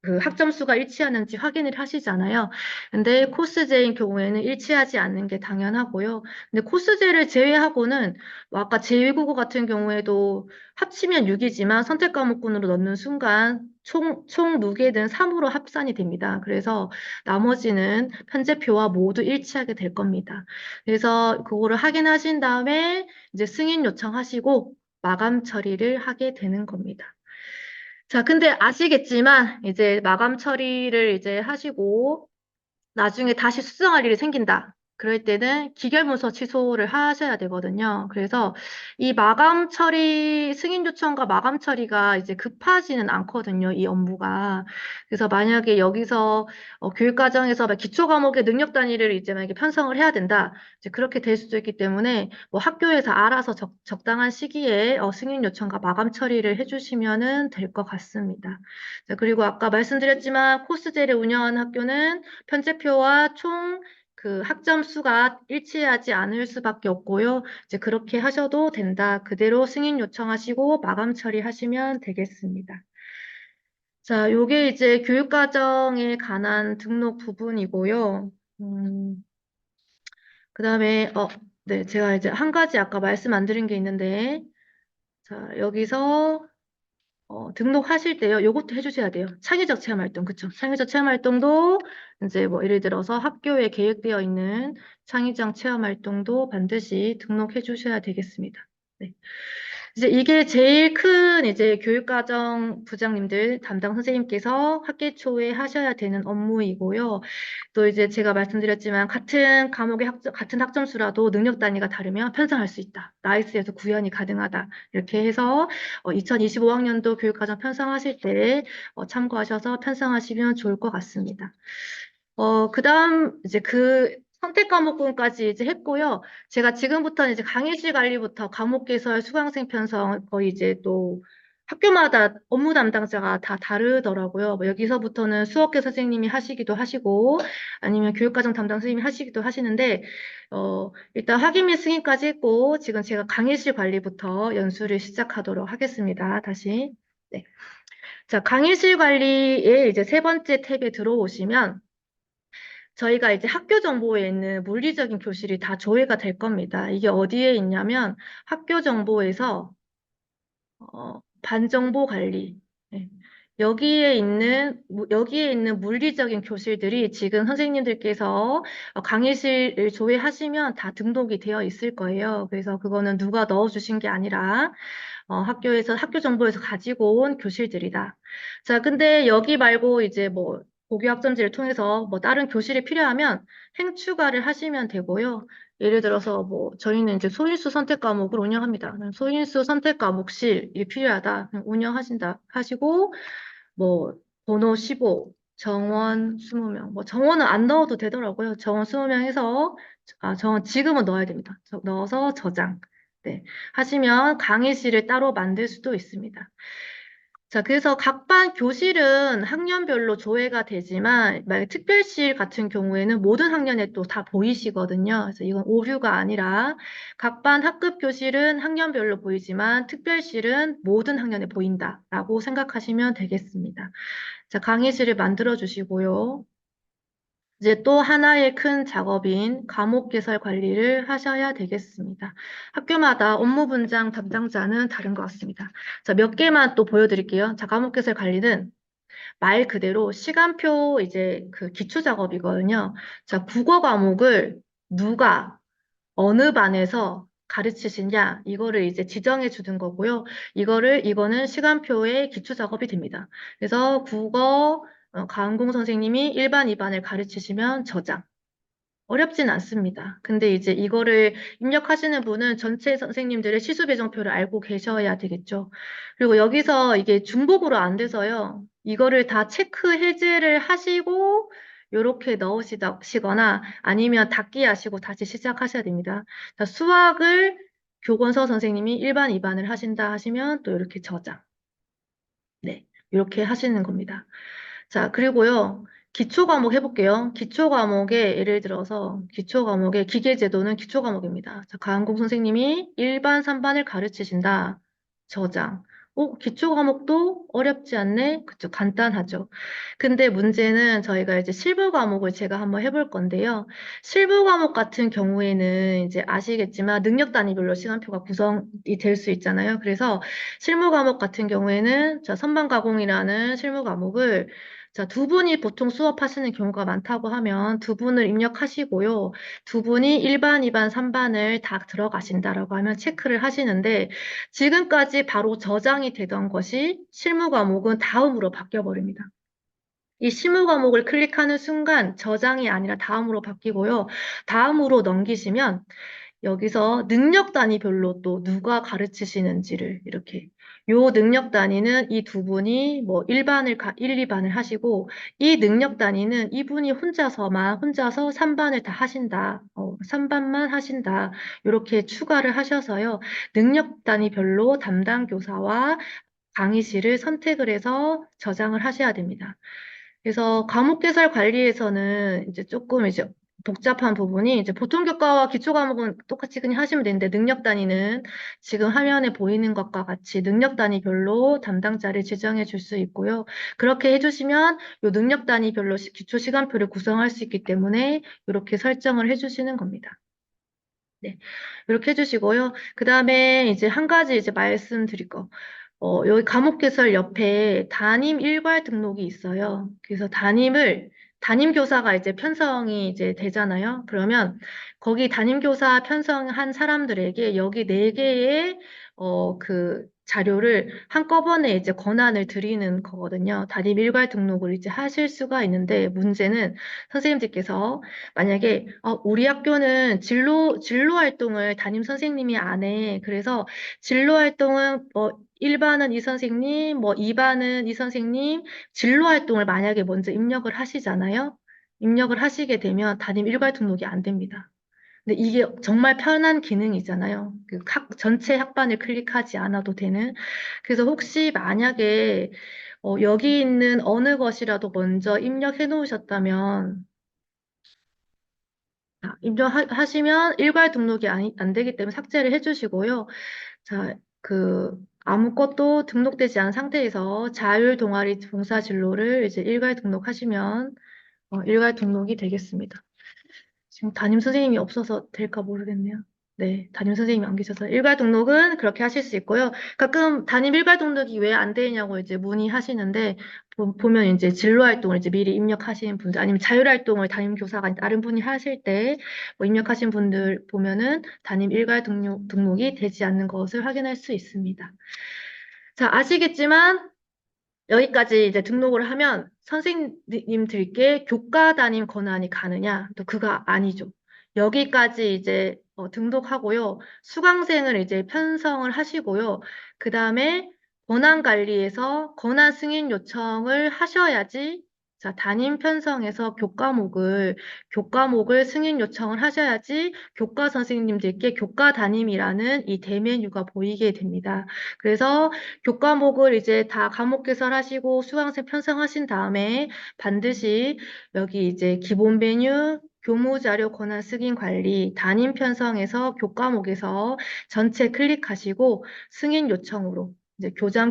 그 학점 수가 일치하는지 확인을 하시잖아요. 근데 코스제인 경우에는 일치하지 않는 게 당연하고요. 근데 코스제를 제외하고는 뭐 아까 제1국어 같은 경우에도 합치면 6이지만 선택 과목군으로 넣는 순간 총 누계든 3으로 합산이 됩니다. 그래서 나머지는 편제표와 모두 일치하게 될 겁니다. 그래서 그거를 확인하신 다음에 이제 승인 요청하시고 마감 처리를 하게 되는 겁니다. 자, 근데 아시겠지만 이제 마감 처리를 이제 하시고 나중에 다시 수정할 일이 생긴다. 그럴 때는 기결문서 취소를 하셔야 되거든요. 그래서 이 마감 처리, 승인 요청과 마감 처리가 이제 급하지는 않거든요. 이 업무가. 그래서 만약에 여기서 교육과정에서 기초 과목의 능력 단위를 이제 만약에 편성을 해야 된다. 이제 그렇게 될 수도 있기 때문에 뭐 학교에서 알아서 적당한 시기에 승인 요청과 마감 처리를 해주시면은 될 것 같습니다. 자, 그리고 아까 말씀드렸지만 코스제를 운영하는 학교는 편제표와 총 그 학점 수가 일치하지 않을 수밖에 없고요. 이제 그렇게 하셔도 된다. 그대로 승인 요청하시고 마감 처리하시면 되겠습니다. 자, 요게 이제 교육과정에 관한 등록 부분이고요. 그다음에 네, 제가 이제 한 가지 아까 말씀 안 드린 게 있는데, 자, 여기서 등록하실 때요, 요것도 해주셔야 돼요. 창의적 체험 활동, 그쵸? 창의적 체험 활동도 이제 뭐 예를 들어서 학교에 계획되어 있는 창의적 체험 활동도 반드시 등록해 주셔야 되겠습니다. 네. 이제 이게 제일 큰 이제 교육과정 부장님들 담당 선생님께서 학기 초에 하셔야 되는 업무이고요. 또 이제 제가 말씀드렸지만 같은 과목의 같은 학점수라도 능력 단위가 다르면 편성할 수 있다. 나이스에서 구현이 가능하다. 이렇게 해서 2025학년도 교육과정 편성하실 때 참고하셔서 편성하시면 좋을 것 같습니다. 그다음 이제 그 선택 과목군까지 이제 했고요. 제가 지금부터는 이제 강의실 관리부터 과목 개설, 수강생 편성 거의 이제 또 학교마다 업무 담당자가 다 다르더라고요. 뭐 여기서부터는 수업계 선생님이 하시기도 하시고 아니면 교육과정 담당 선생님이 하시기도 하시는데 일단 학위 및 승인까지 했고 지금 제가 강의실 관리부터 연수를 시작하도록 하겠습니다. 다시. 네. 자, 강의실 관리의 이제 세 번째 탭에 들어오시면 저희가 이제 학교 정보에 있는 물리적인 교실이 다 조회가 될 겁니다. 이게 어디에 있냐면 학교 정보에서 반정보 관리. 네. 여기에 있는 물리적인 교실들이 지금 선생님들께서 강의실을 조회하시면 다 등록이 되어 있을 거예요. 그래서 그거는 누가 넣어주신 게 아니라 학교 정보에서 가지고 온 교실들이다. 자, 근데 여기 말고 이제 뭐 고교학점제를 통해서 뭐 다른 교실이 필요하면 행추가를 하시면 되고요. 예를 들어서 뭐 저희는 이제 소인수 선택 과목을 운영합니다. 소인수 선택 과목실이 필요하다. 그냥 운영하신다 하시고 뭐 번호 15, 정원 20명. 뭐 정원은 안 넣어도 되더라고요. 정원 20명 해서 정원 지금은 넣어야 됩니다. 넣어서 저장. 네. 하시면 강의실을 따로 만들 수도 있습니다. 자, 그래서 각 반 교실은 학년별로 조회가 되지만, 만약 특별실 같은 경우에는 모든 학년에 또 다 보이시거든요. 그래서 이건 오류가 아니라, 각 반 학급 교실은 학년별로 보이지만, 특별실은 모든 학년에 보인다라고 생각하시면 되겠습니다. 자, 강의실을 만들어 주시고요. 이제 또 하나의 큰 작업인 과목 개설 관리를 하셔야 되겠습니다. 학교마다 업무 분장 담당자는 다른 것 같습니다. 자, 몇 개만 또 보여드릴게요. 자, 과목 개설 관리는 말 그대로 시간표 이제 그 기초 작업이거든요. 자, 국어 과목을 누가 어느 반에서 가르치시냐, 이거를 이제 지정해 주는 거고요. 이거는 시간표의 기초 작업이 됩니다. 그래서 국어, 가은공 선생님이 1반, 2반을 가르치시면 저장. 어렵진 않습니다. 근데 이제 이거를 입력하시는 분은 전체 선생님들의 시수 배정표를 알고 계셔야 되겠죠. 그리고 여기서 이게 중복으로 안 돼서요. 이거를 다 체크 해제를 하시고 요렇게 넣으시거나 아니면 닫기 하시고 다시 시작하셔야 됩니다. 자, 수학을 교권서 선생님이 1반, 2반을 하신다 하시면 또 이렇게 저장. 네, 이렇게 하시는 겁니다. 자, 그리고요. 기초 과목 해볼게요. 기초 과목에 예를 들어서 기초 과목의 기계제도는 기초 과목입니다. 자, 가은국 선생님이 1반, 3반을 가르치신다. 저장. 기초 과목도 어렵지 않네? 그쵸, 간단하죠. 근데 문제는 저희가 이제 실무 과목을 제가 한번 해볼 건데요. 실무 과목 같은 경우에는 이제 아시겠지만 능력 단위별로 시간표가 구성이 될 수 있잖아요. 그래서 실무 과목 같은 경우에는 자, 선반 가공이라는 실무 과목을 자, 두 분이 보통 수업하시는 경우가 많다고 하면 두 분을 입력하시고요. 두 분이 1반, 2반, 3반을 다 들어가신다라고 하면 체크를 하시는데 지금까지 바로 저장이 되던 것이 실무 과목은 다음으로 바뀌어 버립니다. 이 실무 과목을 클릭하는 순간 저장이 아니라 다음으로 바뀌고요. 다음으로 넘기시면 여기서 능력 단위별로 또 누가 가르치시는지를 이렇게 요 능력 단위는 이 두 분이 뭐 1, 2반을 하시고 이 능력 단위는 이분이 혼자서 3반을 다 하신다. 3반만 하신다. 이렇게 추가를 하셔서요. 능력 단위별로 담당 교사와 강의실을 선택을 해서 저장을 하셔야 됩니다. 그래서 과목 개설 관리에서는 이제 조금 이제 복잡한 부분이 이제 보통 교과와 기초 과목은 똑같이 그냥 하시면 되는데 능력 단위는 지금 화면에 보이는 것과 같이 능력 단위별로 담당자를 지정해 줄 수 있고요. 그렇게 해주시면 요 능력 단위별로 기초 시간표를 구성할 수 있기 때문에 이렇게 설정을 해주시는 겁니다. 네, 이렇게 해주시고요. 그 다음에 이제 한 가지 이제 말씀드릴 거. 여기 과목 개설 옆에 담임 일괄 등록이 있어요. 그래서 담임을 담임교사가 이제 편성이 이제 되잖아요. 그러면 거기 담임교사 편성한 사람들에게 여기 네 개의 그 자료를 한꺼번에 이제 권한을 드리는 거거든요. 담임 일괄 등록을 이제 하실 수가 있는데 문제는 선생님들께서 만약에 우리 학교는 진로 활동을 담임 선생님이 안 해. 그래서 진로 활동은 1반은 이 선생님, 뭐 2반은 이 선생님, 진로 활동을 만약에 먼저 입력을 하시잖아요. 입력을 하시게 되면 담임 일괄 등록이 안 됩니다. 근데 이게 정말 편한 기능이잖아요. 전체 학반을 클릭하지 않아도 되는. 그래서 혹시 만약에 여기 있는 어느 것이라도 먼저 입력해 놓으셨다면 입력하시면 일괄 등록이 안 되기 때문에 삭제를 해주시고요. 자, 아무것도 등록되지 않은 상태에서 자율 동아리 봉사 진로를 이제 일괄 등록하시면 일괄 등록이 되겠습니다. 지금 담임 선생님이 없어서 될까 모르겠네요. 네, 담임 선생님이 안 계셔서 일괄 등록은 그렇게 하실 수 있고요. 가끔 담임 일괄 등록이 왜 안 되냐고 이제 문의하시는데 보면 이제 진로 활동을 이제 미리 입력하신 분들 아니면 자율 활동을 담임 교사가 다른 분이 하실 때 뭐 입력하신 분들 보면은 담임 일괄 등록이 되지 않는 것을 확인할 수 있습니다. 자, 아시겠지만 여기까지 이제 등록을 하면 선생님들께 교과 담임 권한이 가느냐? 또 그가 아니죠. 여기까지 이제 등록하고요. 수강생을 이제 편성을 하시고요. 그 다음에 권한 관리에서 권한 승인 요청을 하셔야지 자, 담임 편성에서 교과목을 승인 요청을 하셔야지 교과 선생님들께 교과 담임이라는 이 대메뉴가 보이게 됩니다. 그래서 교과목을 이제 다 과목 개설하시고 수강생 편성하신 다음에 반드시 여기 이제 기본 메뉴, 교무자료 권한 승인 관리, 담임 편성에서 교과목에서 전체 클릭하시고 승인 요청으로 이제 교장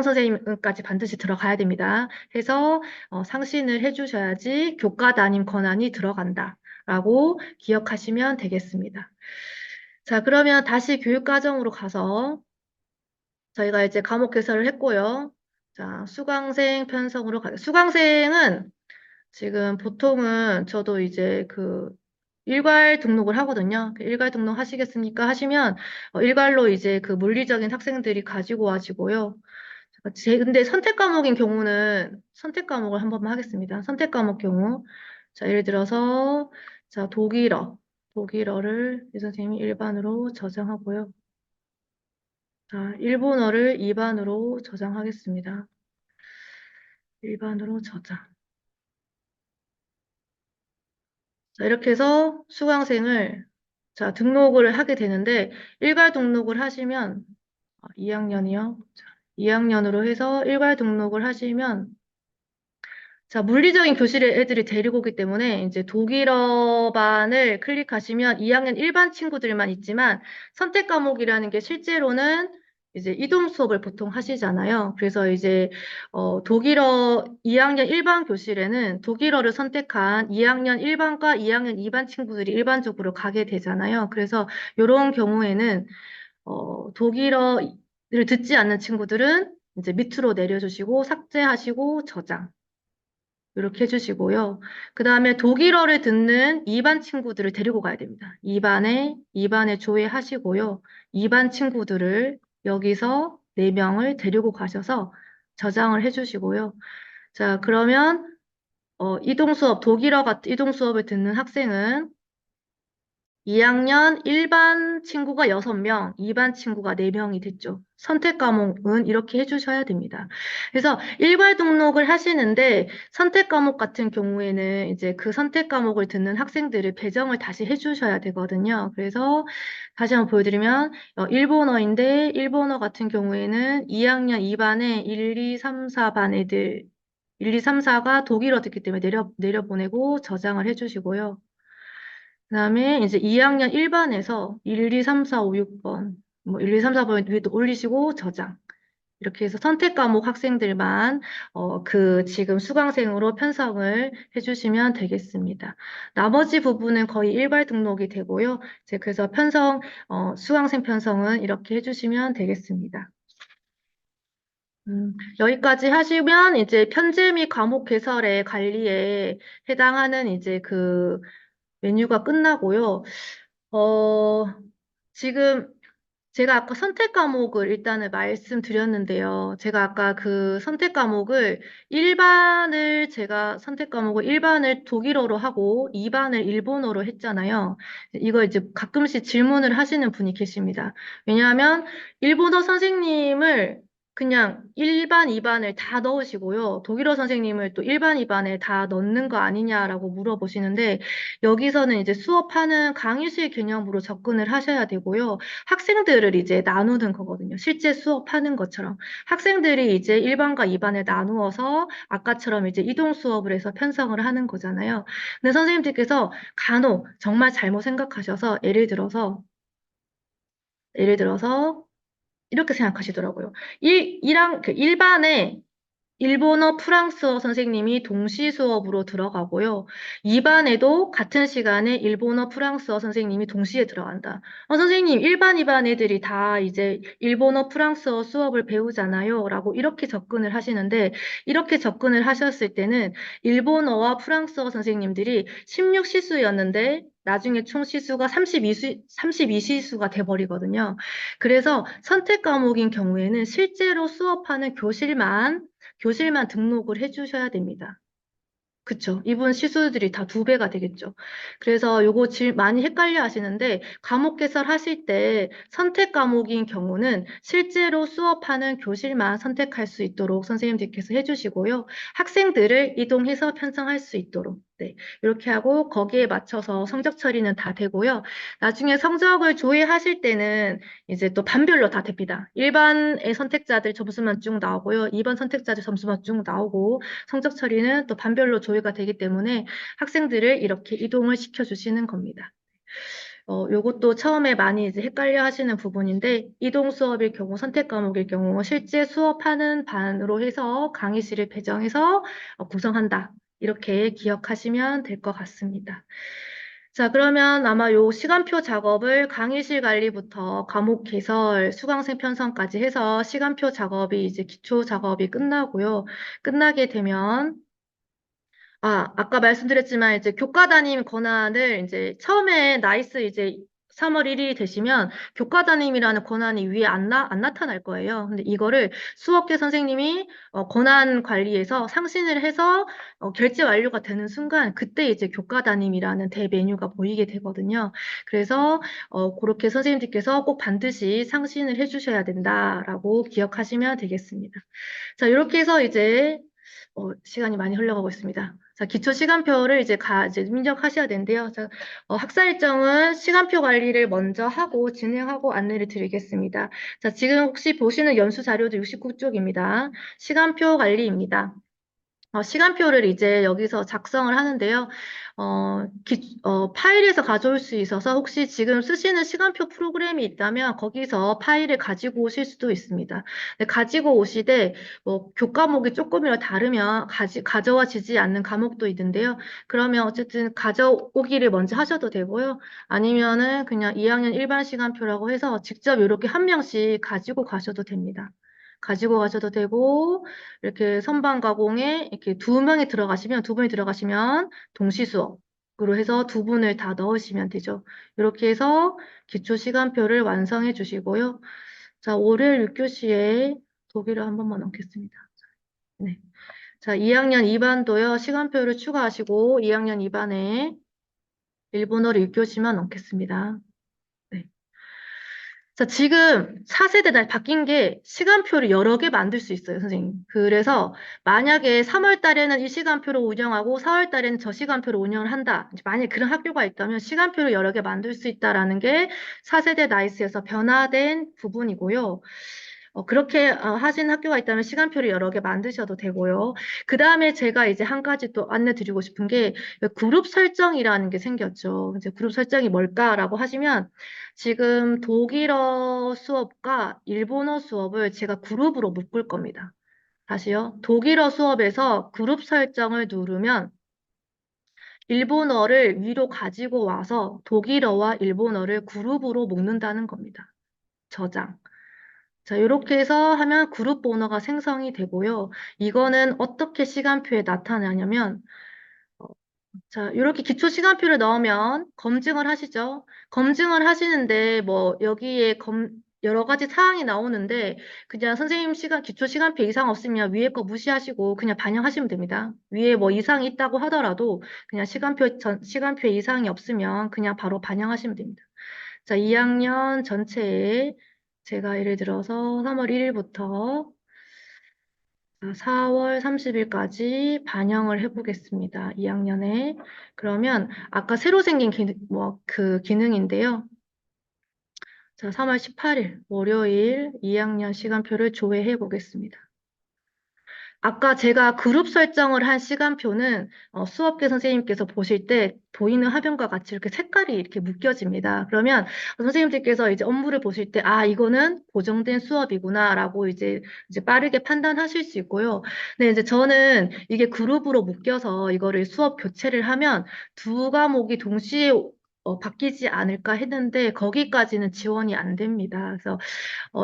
선생님까지 반드시 들어가야 됩니다. 해서 상신을 해주셔야지 교과 담임 권한이 들어간다라고 기억하시면 되겠습니다. 자, 그러면 다시 교육과정으로 가서 저희가 이제 과목 개설을 했고요. 자, 수강생 편성으로 수강생은 지금 보통은 저도 이제 일괄 등록을 하거든요. 일괄 등록 하시겠습니까? 하시면 일괄로 이제 물리적인 학생들이 가지고 와지고요. 근데 선택 과목인 경우는 선택 과목을 한 번만 하겠습니다. 선택 과목 경우 자, 예를 들어서 자, 독일어를 이 선생님이 일반으로 저장하고요. 자, 일본어를 2반으로 저장하겠습니다. 일반으로 저장. 자, 이렇게 해서 수강생을 자, 등록을 하게 되는데 일괄 등록을 하시면 2학년이요. 2학년으로 해서 일괄 등록을 하시면 자, 물리적인 교실에 애들이 데리고 오기 때문에 이제 독일어반을 클릭하시면 2학년 일반 친구들만 있지만 선택 과목이라는 게 실제로는 이제 이동 수업을 보통 하시잖아요. 그래서 이제 독일어 2학년 일반 교실에는 독일어를 선택한 2학년 1반과 2학년 2반 친구들이 일반적으로 가게 되잖아요. 그래서 이런 경우에는 독일어를 듣지 않는 친구들은 이제 밑으로 내려주시고 삭제하시고 저장. 이렇게 해주시고요. 그 다음에 독일어를 듣는 2반 친구들을 데리고 가야 됩니다. 2반에 조회하시고요. 2반 친구들을 여기서 4명을 데리고 가셔서 저장을 해주시고요. 자, 그러면 독일어 같은 이동 수업을 듣는 학생은 2학년 1반 친구가 6명, 2반 친구가 4명이 됐죠. 선택 과목은 이렇게 해주셔야 됩니다. 그래서 일괄 등록을 하시는데 선택 과목 같은 경우에는 이제 그 선택 과목을 듣는 학생들을 배정을 다시 해주셔야 되거든요. 그래서 다시 한번 보여드리면 일본어인데 일본어 같은 경우에는 2학년 2반에 1, 2, 3, 4반 애들 1, 2, 3, 4가 독일어 듣기 때문에 내려보내고 저장을 해주시고요. 그 다음에 이제 2학년 1반에서 1, 2, 3, 4, 5, 6번, 뭐 1, 2, 3, 4번 위에 또 올리시고 저장. 이렇게 해서 선택 과목 학생들만 지금 수강생으로 편성을 해주시면 되겠습니다. 나머지 부분은 거의 일괄 등록이 되고요. 이제 그래서 수강생 편성은 이렇게 해주시면 되겠습니다. 여기까지 하시면 이제 편제 및 과목 개설의 관리에 해당하는 이제 그 메뉴가 끝나고요. 어, 지금 제가 아까 선택 과목을 일단은 말씀드렸는데요. 제가 아까 그 선택 과목을 제가 선택 과목을 1반을 독일어로 하고 2반을 일본어로 했잖아요. 이거 이제 가끔씩 질문을 하시는 분이 계십니다. 왜냐하면 일본어 선생님을 그냥 1반, 2반을 다 넣으시고요. 독일어 선생님을 또 1반, 2반에 다 넣는 거 아니냐라고 물어보시는데 여기서는 이제 수업하는 강의실 개념으로 접근을 하셔야 되고요. 학생들을 이제 나누는 거거든요. 실제 수업하는 것처럼. 학생들이 이제 1반과 2반에 나누어서 아까처럼 이제 이동 수업을 해서 편성을 하는 거잖아요. 근데 선생님들께서 간혹 정말 잘못 생각하셔서 예를 들어서 이렇게 생각하시더라고요. 1반에 일본어, 프랑스어 선생님이 동시 수업으로 들어가고요. 2반에도 같은 시간에 일본어, 프랑스어 선생님이 동시에 들어간다. 선생님, 1반, 2반 애들이 다 이제 일본어, 프랑스어 수업을 배우잖아요. 라고 이렇게 접근을 하시는데, 이렇게 접근을 하셨을 때는 일본어와 프랑스어 선생님들이 16시수였는데, 나중에 총 시수가 32시수가 돼버리거든요. 그래서 선택 과목인 경우에는 실제로 수업하는 교실만 등록을 해주셔야 됩니다. 그쵸. 이분 시수들이 다 2배가 되겠죠. 그래서 요거 많이 헷갈려 하시는데, 과목 개설하실 때 선택 과목인 경우는 실제로 수업하는 교실만 선택할 수 있도록 선생님들께서 해주시고요. 학생들을 이동해서 편성할 수 있도록. 네. 이렇게 하고 거기에 맞춰서 성적 처리는 다 되고요. 나중에 성적을 조회하실 때는 이제 또 반별로 다 됩니다. 1반의 선택자들 점수만 쭉 나오고요. 2반 선택자들 점수만 쭉 나오고, 성적 처리는 또 반별로 조회가 되기 때문에 학생들을 이렇게 이동을 시켜주시는 겁니다. 요것도 처음에 많이 이제 헷갈려 하시는 부분인데, 이동 수업일 경우, 선택 과목일 경우, 실제 수업하는 반으로 해서 강의실을 배정해서 구성한다. 이렇게 기억하시면 될 것 같습니다. 자, 그러면 아마 요 시간표 작업을 강의실 관리부터 과목 개설, 수강생 편성까지 해서 시간표 작업이 이제 기초 작업이 끝나고요. 끝나게 되면 아까 말씀드렸지만 이제 교과 담임 권한을 이제 처음에 나이스 이제 3월 1일이 되시면 교과 담임이라는 권한이 위에 안 나타날 거예요. 근데 이거를 수업계 선생님이 권한 관리에서 상신을 해서 결제 완료가 되는 순간 그때 이제 교과 담임이라는 대메뉴가 보이게 되거든요. 그래서 그렇게 선생님들께서 꼭 반드시 상신을 해주셔야 된다라고 기억하시면 되겠습니다. 자, 이렇게 해서 이제 시간이 많이 흘러가고 있습니다. 자, 기초 시간표를 이제 입력하셔야 되는데요. 자, 학사 일정은 시간표 관리를 먼저 하고 진행하고 안내를 드리겠습니다. 자, 지금 혹시 보시는 연수 자료도 69쪽입니다. 시간표 관리입니다. 시간표를 이제 여기서 작성을 하는데요. 파일에서 가져올 수 있어서 혹시 지금 쓰시는 시간표 프로그램이 있다면 거기서 파일을 가지고 오실 수도 있습니다. 근데 가지고 오시되 교과목이 조금이라도 다르면 가져와지지 않는 과목도 있는데요. 그러면 어쨌든 가져오기를 먼저 하셔도 되고요. 아니면은 그냥 2학년 일반 시간표라고 해서 직접 이렇게 한 명씩 가지고 가셔도 됩니다. 가지고 가셔도 되고 이렇게 선반 가공에 이렇게 두 분이 들어가시면 동시 수업으로 해서 2분을 다 넣으시면 되죠. 이렇게 해서 기초 시간표를 완성해 주시고요. 자, 월요일 6교시에 독일어 한 번만 넣겠습니다. 네. 자, 2학년 2반도요. 시간표를 추가하시고 2학년 2반에 일본어를 6교시만 넣겠습니다. 네. 자, 지금 4세대 날 바뀐 게 시간표를 여러 개 만들 수 있어요, 선생님. 그래서 만약에 3월 달에는 이 시간표로 운영하고 4월 달에는 저 시간표로 운영을 한다. 이제 만약에 그런 학교가 있다면 시간표를 여러 개 만들 수 있다라는 게 4세대 나이스에서 변화된 부분이고요. 그렇게 하신 학교가 있다면 시간표를 여러 개 만드셔도 되고요. 그 다음에 제가 이제 한 가지 또 안내 드리고 싶은 게 그룹 설정이라는 게 생겼죠. 이제 그룹 설정이 뭘까라고 하시면 지금 독일어 수업과 일본어 수업을 제가 그룹으로 묶을 겁니다. 다시요. 독일어 수업에서 그룹 설정을 누르면 일본어를 위로 가지고 와서 독일어와 일본어를 그룹으로 묶는다는 겁니다. 저장. 자, 이렇게 해서 하면 그룹 번호가 생성이 되고요. 이거는 어떻게 시간표에 나타나냐면, 자, 이렇게 기초 시간표를 넣으면 검증을 하시죠. 검증을 하시는데, 뭐, 여기에 여러 가지 사항이 나오는데, 그냥 선생님 기초 시간표 이상 없으면 위에 거 무시하시고 그냥 반영하시면 됩니다. 위에 뭐 이상이 있다고 하더라도 그냥 시간표에 이상이 없으면 그냥 바로 반영하시면 됩니다. 자, 2학년 전체에 제가 예를 들어서 3월 1일부터 4월 30일까지 반영을 해보겠습니다. 2학년에. 그러면 아까 새로 생긴 그 기능인데요. 자, 3월 18일 월요일 2학년 시간표를 조회해 보겠습니다. 아까 제가 그룹 설정을 한 시간표는 수업계 선생님께서 보실 때 보이는 화면과 같이 이렇게 색깔이 이렇게 묶여집니다. 그러면 선생님들께서 이제 업무를 보실 때, 아, 이거는 고정된 수업이구나라고 이제 빠르게 판단하실 수 있고요. 근데 이제 저는 이게 그룹으로 묶여서 이거를 수업 교체를 하면 두 과목이 동시에 바뀌지 않을까 했는데 거기까지는 지원이 안 됩니다. 그래서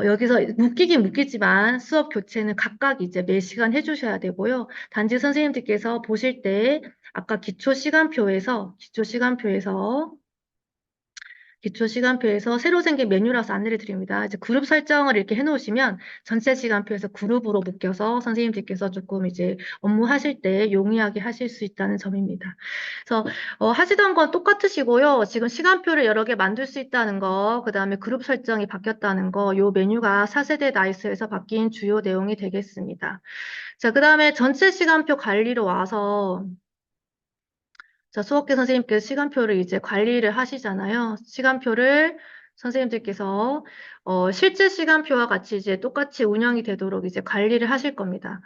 여기서 묶이긴 묶이지만 수업 교체는 각각 이제 매 시간 해주셔야 되고요. 단지 선생님들께서 보실 때 아까 기초 시간표에서 새로 생긴 메뉴라서 안내를 드립니다. 이제 그룹 설정을 이렇게 해놓으시면 전체 시간표에서 그룹으로 묶여서 선생님들께서 조금 이제 업무하실 때 용이하게 하실 수 있다는 점입니다. 그래서 하시던 건 똑같으시고요. 지금 시간표를 여러 개 만들 수 있다는 거, 그 다음에 그룹 설정이 바뀌었다는 거, 요 메뉴가 4세대 나이스에서 바뀐 주요 내용이 되겠습니다. 자, 그 다음에 전체 시간표 관리로 와서 자, 수업계 선생님께서 시간표를 이제 관리를 하시잖아요. 시간표를 선생님들께서 실제 시간표와 같이 이제 똑같이 운영이 되도록 이제 관리를 하실 겁니다.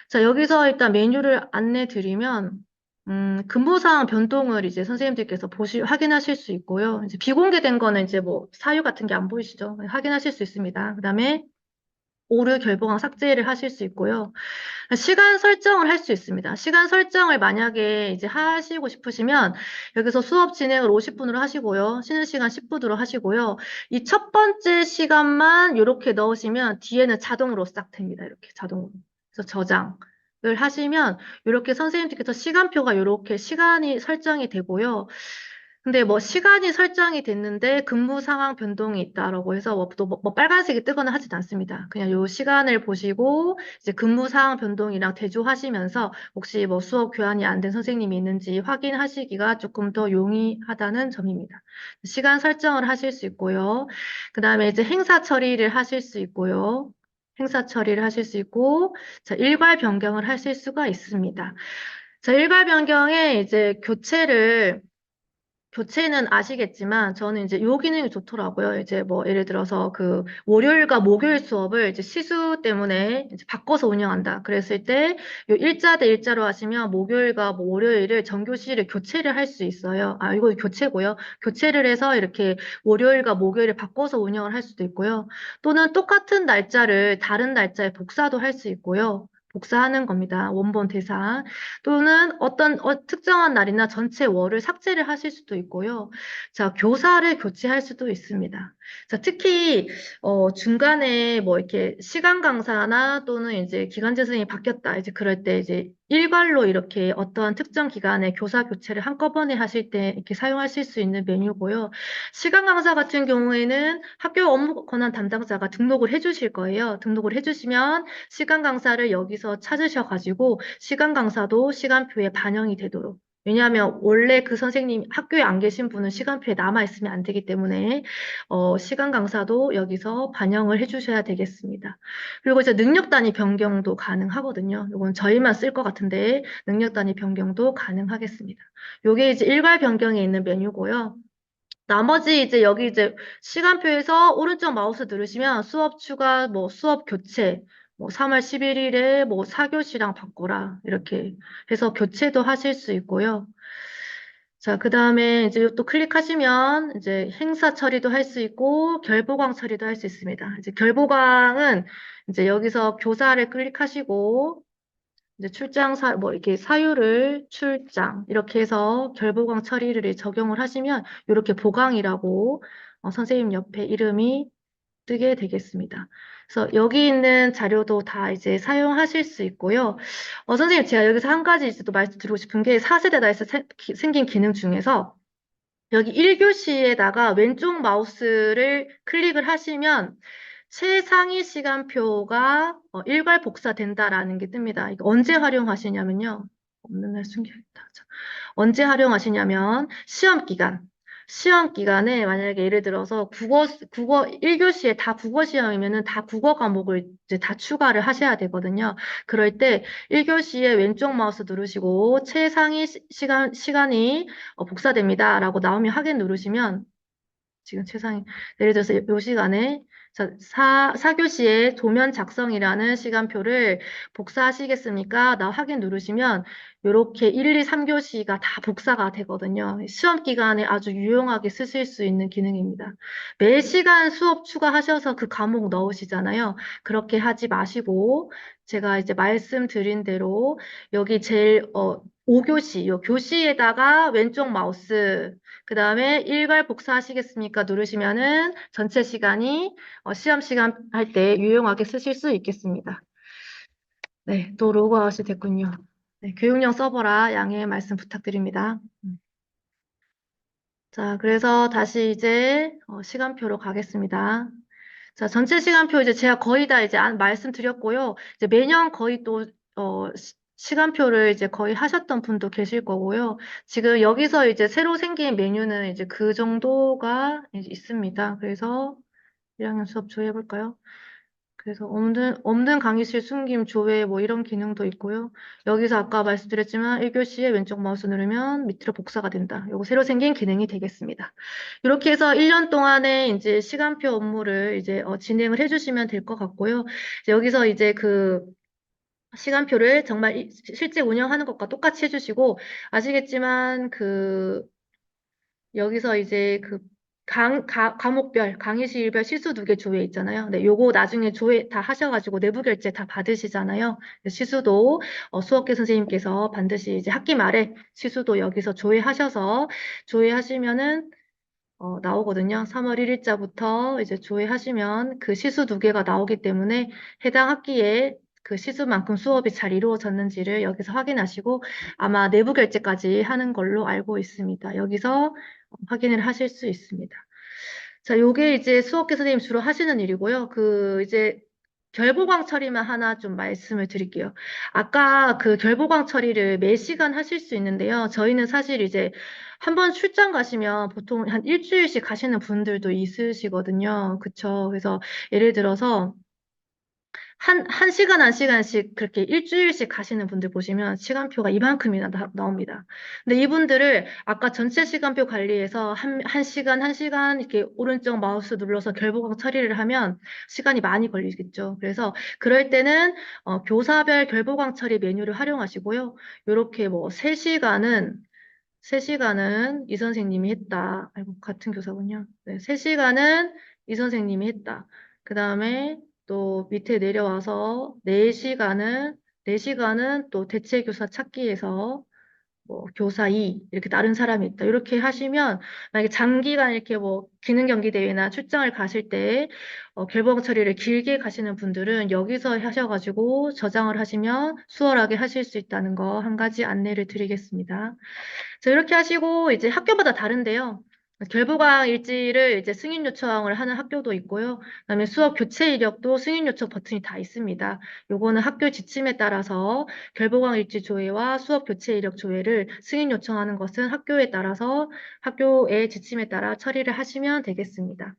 자, 여기서 일단 메뉴를 안내 드리면 근무사항 변동을 이제 선생님들께서 확인하실 수 있고요. 이제 비공개된 거는 이제 뭐 사유 같은 게 안 보이시죠? 확인하실 수 있습니다. 그다음에 오류 결봉항 삭제를 하실 수 있고요. 시간 설정을 할 수 있습니다. 시간 설정을 만약에 이제 하시고 싶으시면 여기서 수업 진행을 50분으로 하시고요. 쉬는 시간 10분으로 하시고요. 이 첫 번째 시간만 이렇게 넣으시면 뒤에는 자동으로 싹 됩니다. 이렇게 자동으로. 그래서 저장을 하시면 이렇게 선생님들께서 시간표가 이렇게 시간이 설정이 되고요. 근데 뭐 시간이 설정이 됐는데 근무 상황 변동이 있다라고 해서 뭐 빨간색이 뜨거나 하진 않습니다. 그냥 요 시간을 보시고 이제 근무 상황 변동이랑 대조하시면서 혹시 뭐 수업 교환이 안 된 선생님이 있는지 확인하시기가 조금 더 용이하다는 점입니다. 시간 설정을 하실 수 있고요. 그 다음에 이제 행사 처리를 하실 수 있고요. 행사 처리를 하실 수 있고, 자, 일괄 변경을 하실 수가 있습니다. 자, 일괄 변경에 이제 교체는 아시겠지만 저는 이제 요 기능이 좋더라고요. 이제 뭐 예를 들어서 그 월요일과 목요일 수업을 이제 시수 때문에 이제 바꿔서 운영한다. 그랬을 때 요 일자 대 일자로 하시면 목요일과 뭐 월요일을 정교시를 교체를 할 수 있어요. 아, 이거 교체고요. 교체를 해서 이렇게 월요일과 목요일을 바꿔서 운영을 할 수도 있고요. 또는 똑같은 날짜를 다른 날짜에 복사도 할 수 있고요. 복사하는 겁니다. 원본 대상. 또는 어떤 특정한 날이나 전체 월을 삭제를 하실 수도 있고요. 자, 교사를 교체할 수도 있습니다. 자, 특히 중간에 뭐 이렇게 시간 강사나 또는 이제 기간제 선생님이 바뀌었다. 이제 그럴 때 이제 일괄로 이렇게 어떠한 특정 기간에 교사 교체를 한꺼번에 하실 때 이렇게 사용하실 수 있는 메뉴고요. 시간 강사 같은 경우에는 학교 업무 권한 담당자가 등록을 해주실 거예요. 등록을 해주시면 시간 강사를 여기서 찾으셔가지고 시간 강사도 시간표에 반영이 되도록. 왜냐하면 원래 그 선생님 학교에 안 계신 분은 시간표에 남아 있으면 안 되기 때문에 시간 강사도 여기서 반영을 해주셔야 되겠습니다. 그리고 이제 능력 단위 변경도 가능하거든요. 이건 저희만 쓸 것 같은데 능력 단위 변경도 가능하겠습니다. 요게 이제 일괄 변경에 있는 메뉴고요. 나머지 이제 여기 이제 시간표에서 오른쪽 마우스 누르시면 수업 추가, 뭐 수업 교체, 뭐 3월 11일에 뭐 4교시랑 바꾸라 이렇게 해서 교체도 하실 수 있고요. 자, 그 다음에 이제 또 클릭하시면 이제 행사 처리도 할 수 있고 결보광 처리도 할 수 있습니다. 이제 결보광은 이제 여기서 교사를 클릭하시고 이제 뭐, 이렇게 사유를 출장, 이렇게 해서 결보강 처리를 적용을 하시면, 이렇게 보강이라고 선생님 옆에 이름이 뜨게 되겠습니다. 그래서 여기 있는 자료도 다 이제 사용하실 수 있고요. 선생님, 제가 여기서 한 가지 이제 또 말씀드리고 싶은 게 4세대 나에서 생긴 기능 중에서 여기 1교시에다가 왼쪽 마우스를 클릭을 하시면 최상위 시간표가 일괄 복사된다라는 게 뜹니다. 이거 언제 활용하시냐면요. 없는 날 숨겨야겠다. 자, 언제 활용하시냐면 시험 기간. 시험 기간에 만약에 예를 들어서 국어 1교시에 다 국어 시험이면은 다 국어 과목을 이제 다 추가를 하셔야 되거든요. 그럴 때 1교시에 왼쪽 마우스 누르시고 최상위 시간이 복사됩니다. 라고 나오면 확인 누르시면 지금 최상위, 예를 들어서 이 시간에 자, 4교시에 도면 작성이라는 시간표를 복사하시겠습니까? 나 확인 누르시면 이렇게 1, 2, 3교시가 다 복사가 되거든요. 시험 기간에 아주 유용하게 쓰실 수 있는 기능입니다. 매 시간 수업 추가하셔서 그 과목 넣으시잖아요. 그렇게 하지 마시고 제가 이제 말씀드린 대로 여기 제일 5교시, 요 교시에다가 왼쪽 마우스 그 다음에 일괄 복사하시겠습니까? 누르시면은 전체 시간이 시험 시간 할 때 유용하게 쓰실 수 있겠습니다. 네, 또 로그아웃이 됐군요. 네, 교육용 서버라 양해의 말씀 부탁드립니다. 자, 그래서 다시 이제 시간표로 가겠습니다. 자, 전체 시간표 이제 제가 거의 다 이제 말씀드렸고요. 이제 매년 거의 또, 시간표를 이제 거의 하셨던 분도 계실 거고요. 지금 여기서 이제 새로 생긴 메뉴는 이제 그 정도가 이제 있습니다. 그래서 1학년 수업 조회해볼까요? 그래서 없는 강의실 숨김 조회 뭐 이런 기능도 있고요. 여기서 아까 말씀드렸지만 1교시에 왼쪽 마우스 누르면 밑으로 복사가 된다. 요거 새로 생긴 기능이 되겠습니다. 이렇게 해서 1년 동안에 이제 시간표 업무를 이제 진행을 해주시면 될 것 같고요. 여기서 이제 그 시간표를 정말 실제 운영하는 것과 똑같이 해주시고 아시겠지만 그 여기서 이제 그 과목별, 강의실별 시수 2개 조회 있잖아요. 네, 요거 나중에 조회 다 하셔가지고 내부 결제 다 받으시잖아요. 시수도 수업계 선생님께서 반드시 이제 학기 말에 시수도 여기서 조회하셔서 조회하시면은 나오거든요. 3월 1일자부터 이제 조회하시면 그 시수 2개가 나오기 때문에 해당 학기에 그 시수만큼 수업이 잘 이루어졌는지를 여기서 확인하시고 아마 내부 결제까지 하는 걸로 알고 있습니다. 여기서 확인을 하실 수 있습니다. 자, 요게 이제 수업계 선생님 주로 하시는 일이고요. 그 이제 결보광 처리만 하나 좀 말씀을 드릴게요. 아까 그 결보광 처리를 매 시간 하실 수 있는데요. 저희는 사실 이제 한 번 출장 가시면 보통 한 일주일씩 가시는 분들도 있으시거든요. 그쵸? 그래서 예를 들어서 한 시간, 한 시간씩 그렇게 일주일씩 가시는 분들 보시면 시간표가 이만큼이나 나옵니다. 근데 이분들을 아까 전체 시간표 관리해서 한 시간, 한 시간 이렇게 오른쪽 마우스 눌러서 결보강 처리를 하면 시간이 많이 걸리겠죠. 그래서 그럴 때는 교사별 결보강 처리 메뉴를 활용하시고요. 이렇게 뭐 3시간은 이 선생님이 했다. 아이고, 같은 교사군요. 네, 3시간은 이 선생님이 했다. 그 다음에 또 밑에 내려와서 4시간은 또 대체교사 찾기에서 뭐 교사 2 이렇게 다른 사람이 있다. 이렇게 하시면 만약에 장기간 이렇게 뭐 기능 경기 대회나 출장을 가실 때 결번 처리를 길게 가시는 분들은 여기서 하셔가지고 저장을 하시면 수월하게 하실 수 있다는 거 한 가지 안내를 드리겠습니다. 자, 이렇게 하시고 이제 학교마다 다른데요. 결부강 일지를 이제 승인 요청을 하는 학교도 있고요. 그다음에 수업 교체 이력도 승인 요청 버튼이 다 있습니다. 요거는 학교 지침에 따라서 결부강 일지 조회와 수업 교체 이력 조회를 승인 요청하는 것은 학교에 따라서 학교의 지침에 따라 처리를 하시면 되겠습니다.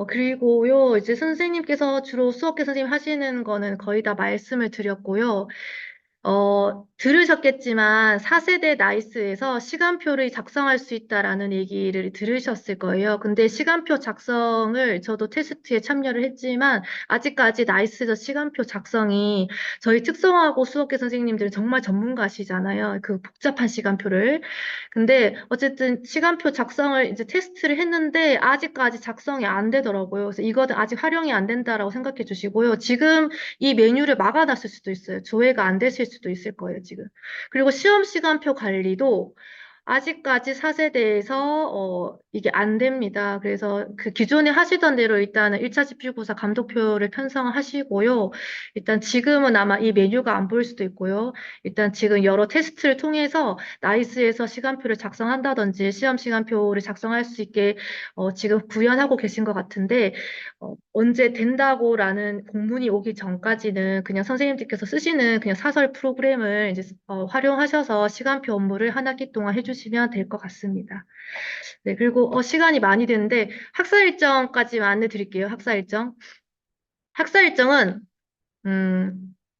그리고요, 이제 선생님께서 주로 수업계 선생님 하시는 거는 거의 다 말씀을 드렸고요. 들으셨겠지만 4세대 나이스에서 시간표를 작성할 수 있다라는 얘기를 들으셨을 거예요. 근데 시간표 작성을 저도 테스트에 참여를 했지만 아직까지 나이스에서 시간표 작성이 저희 특성화고 수업계 선생님들은 정말 전문가시잖아요. 그 복잡한 시간표를. 근데 어쨌든 시간표 작성을 이제 테스트를 했는데 아직까지 작성이 안 되더라고요. 그래서 이거는 아직 활용이 안 된다라고 생각해 주시고요. 지금 이 메뉴를 막아놨을 수도 있어요. 조회가 안 되실 수도 있을 거예요, 지금. 그리고 시험 시간표 관리도 아직까지 4세대에서 이게 안 됩니다. 그래서 그 기존에 하시던 대로 일단은 1차 집필고사 감독표를 편성하시고요. 일단 지금은 아마 이 메뉴가 안 보일 수도 있고요. 일단 지금 여러 테스트를 통해서 나이스에서 시간표를 작성한다든지 시험 시간표를 작성할 수 있게 지금 구현하고 계신 것 같은데 언제 된다고라는 공문이 오기 전까지는 그냥 선생님들께서 쓰시는 그냥 사설 프로그램을 이제 활용하셔서 시간표 업무를 한 학기 동안 해주시면 될 것 같습니다. 네, 그리고 시간이 많이 됐는데 학사 일정까지만 안내 드릴게요. 학사 일정. 학사 일정은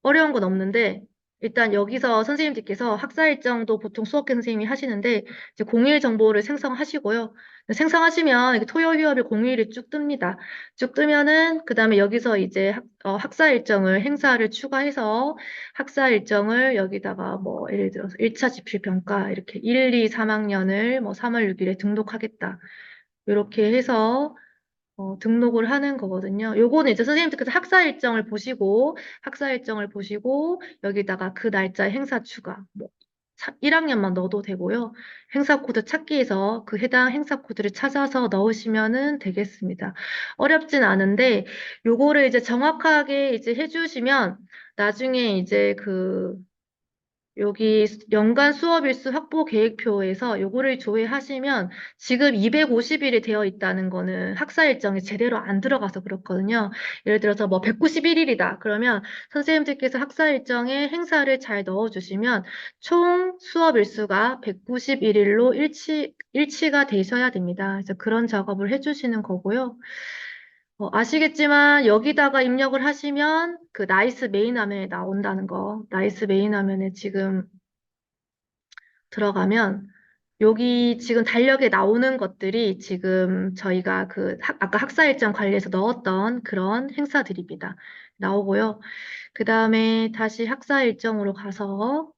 어려운 건 없는데, 일단 여기서 선생님들께서 학사 일정도 보통 수업계 선생님이 하시는데, 이제 공휴일 정보를 생성하시고요. 생성하시면 이렇게 토요일, 휴업일 공휴일이 쭉 뜹니다. 쭉 뜨면은, 그 다음에 여기서 이제 학사 일정을, 행사를 추가해서 학사 일정을 여기다가 뭐, 예를 들어서 1차 집필평가, 이렇게 1, 2, 3학년을 뭐 3월 6일에 등록하겠다. 이렇게 해서 등록을 하는 거거든요. 요거는 이제 선생님들께서 학사 일정을 보시고, 여기다가 그 날짜에 행사 추가, 뭐, 1학년만 넣어도 되고요. 행사 코드 찾기에서 그 해당 행사 코드를 찾아서 넣으시면은 되겠습니다. 어렵진 않은데, 요거를 이제 정확하게 이제 해주시면, 나중에 이제 여기 연간 수업 일수 확보 계획표에서 요거를 조회하시면 지금 250일이 되어 있다는 거는 학사 일정이 제대로 안 들어가서 그렇거든요. 예를 들어서 뭐 191일이다. 그러면 선생님들께서 학사 일정에 행사를 잘 넣어주시면 총 수업 일수가 191일로 일치가 되셔야 됩니다. 그래서 그런 작업을 해주시는 거고요. 아시겠지만 여기다가 입력을 하시면 그 나이스 메인 화면에 나온다는 거. 나이스 메인 화면에 지금 들어가면 여기 지금 달력에 나오는 것들이 지금 저희가 아까 학사 일정 관리에서 넣었던 그런 행사들입니다. 나오고요. 그 다음에 다시 학사 일정으로 가서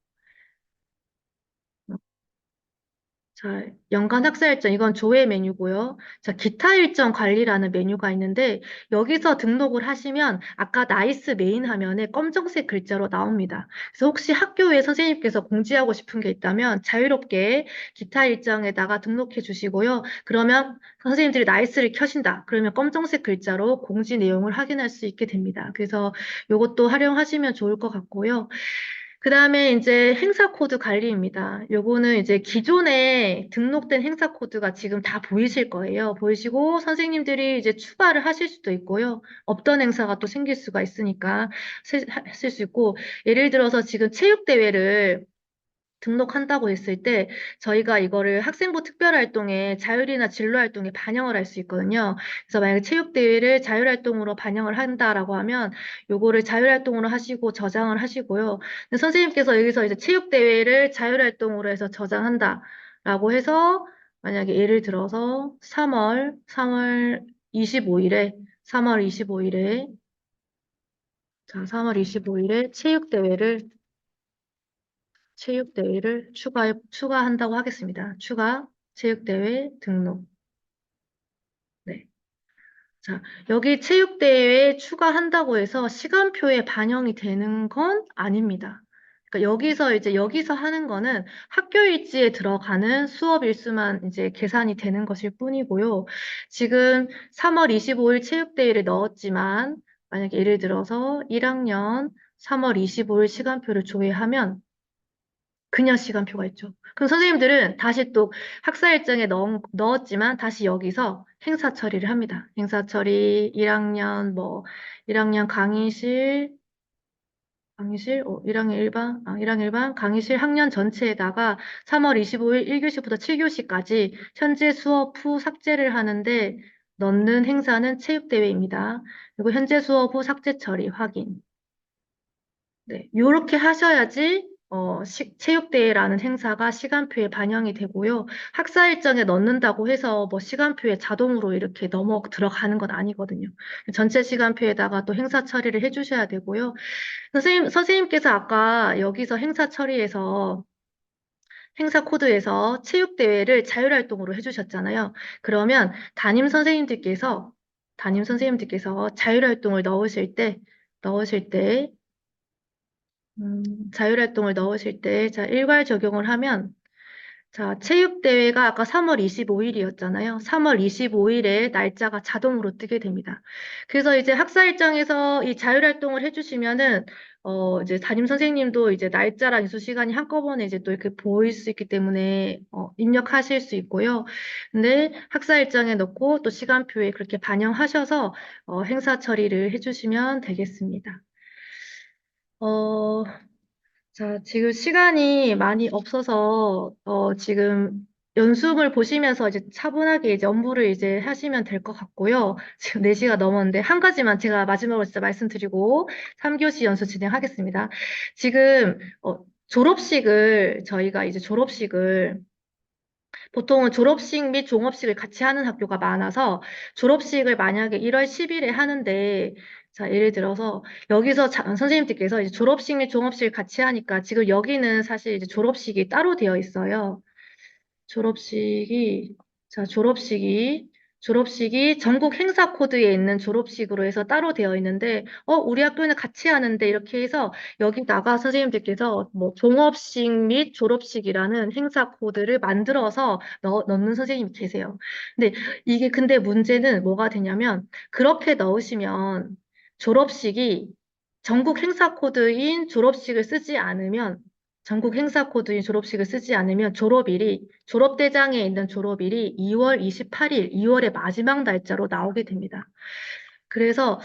자, 연간 학사 일정, 이건 조회 메뉴고요. 자, 기타 일정 관리라는 메뉴가 있는데, 여기서 등록을 하시면, 아까 나이스 메인 화면에 검정색 글자로 나옵니다. 그래서 혹시 학교에 선생님께서 공지하고 싶은 게 있다면, 자유롭게 기타 일정에다가 등록해 주시고요. 그러면 선생님들이 나이스를 켜신다. 그러면 검정색 글자로 공지 내용을 확인할 수 있게 됩니다. 그래서 이것도 활용하시면 좋을 것 같고요. 그 다음에 이제 행사 코드 관리입니다. 요거는 이제 기존에 등록된 행사 코드가 지금 다 보이실 거예요. 보이시고 선생님들이 이제 추가를 하실 수도 있고요. 없던 행사가 또 생길 수가 있으니까 하실 수 있고 예를 들어서 지금 체육대회를 등록한다고 했을 때 저희가 이거를 학생부 특별활동에 자율이나 진로활동에 반영을 할 수 있거든요. 그래서 만약에 체육대회를 자율활동으로 반영을 한다라고 하면 요거를 자율활동으로 하시고 저장을 하시고요. 근데 선생님께서 여기서 이제 체육대회를 자율활동으로 해서 저장한다라고 해서 만약에 예를 들어서 3월 25일에 3월 25일에 자, 3월 25일에 체육대회를 추가한다고 하겠습니다. 체육대회 등록. 네. 자, 여기 체육대회에 추가한다고 해서 시간표에 반영이 되는 건 아닙니다. 그러니까 여기서 하는 거는 학교 일지에 들어가는 수업 일수만 이제 계산이 되는 것일 뿐이고요. 지금 3월 25일 체육대회를 넣었지만, 만약에 예를 들어서 1학년 3월 25일 시간표를 조회하면 그냥 시간표가 있죠. 그럼 선생님들은 다시 또 학사 일정에 넣었지만 다시 여기서 행사 처리를 합니다. 행사 처리 1학년 강의실, 1학년 일반 강의실 학년 전체에다가 3월 25일 1교시부터 7교시까지 현재 수업 후 삭제를 하는데 넣는 행사는 체육대회입니다. 그리고 현재 수업 후 삭제 처리 확인. 네, 요렇게 하셔야지 체육대회라는 행사가 시간표에 반영이 되고요. 학사 일정에 넣는다고 해서 뭐 시간표에 자동으로 이렇게 들어가는 건 아니거든요. 전체 시간표에다가 또 행사 처리를 해주셔야 되고요. 선생님께서 아까 여기서 행사 코드에서 체육대회를 자율활동으로 해주셨잖아요. 그러면 담임 선생님들께서 자율활동을 넣으실 때 자율활동을 넣으실 때, 자, 일괄 적용을 하면, 자, 체육대회가 아까 3월 25일이었잖아요. 3월 25일에 날짜가 자동으로 뜨게 됩니다. 그래서 이제 학사 일정에서 이 자율활동을 해주시면은, 이제 담임 선생님도 이제 날짜랑 이수 시간이 한꺼번에 이제 또 이렇게 보일 수 있기 때문에, 입력하실 수 있고요. 근데 학사 일정에 넣고 또 시간표에 그렇게 반영하셔서, 행사 처리를 해주시면 되겠습니다. 어, 자, 지금 시간이 많이 없어서, 지금 연습을 보시면서 이제 차분하게 이제 업무를 이제 하시면 될 것 같고요. 지금 4시가 넘었는데, 한 가지만 제가 마지막으로 진짜 말씀드리고, 3교시 연수 진행하겠습니다. 지금, 졸업식을, 저희가 이제 졸업식을 보통은 졸업식 및 종업식을 같이 하는 학교가 많아서 졸업식을 만약에 1월 10일에 하는데 자, 예를 들어서 여기서 선생님들께서 이제 졸업식 및 종업식을 같이 하니까 지금 여기는 사실 이제 졸업식이 따로 되어 있어요. 졸업식이, 자, 졸업식이 전국 행사 코드에 있는 졸업식으로 해서 따로 되어 있는데, 우리 학교는 같이 하는데, 이렇게 해서 여기다가 선생님들께서 뭐 종업식 및 졸업식이라는 행사 코드를 만들어서 넣는 선생님이 계세요. 근데 문제는 뭐가 되냐면, 그렇게 넣으시면 졸업식이 전국 행사 코드인 졸업식을 쓰지 않으면 전국 행사 코드인 졸업식을 쓰지 않으면 졸업대장에 있는 졸업일이 2월 28일, 2월의 마지막 날짜로 나오게 됩니다. 그래서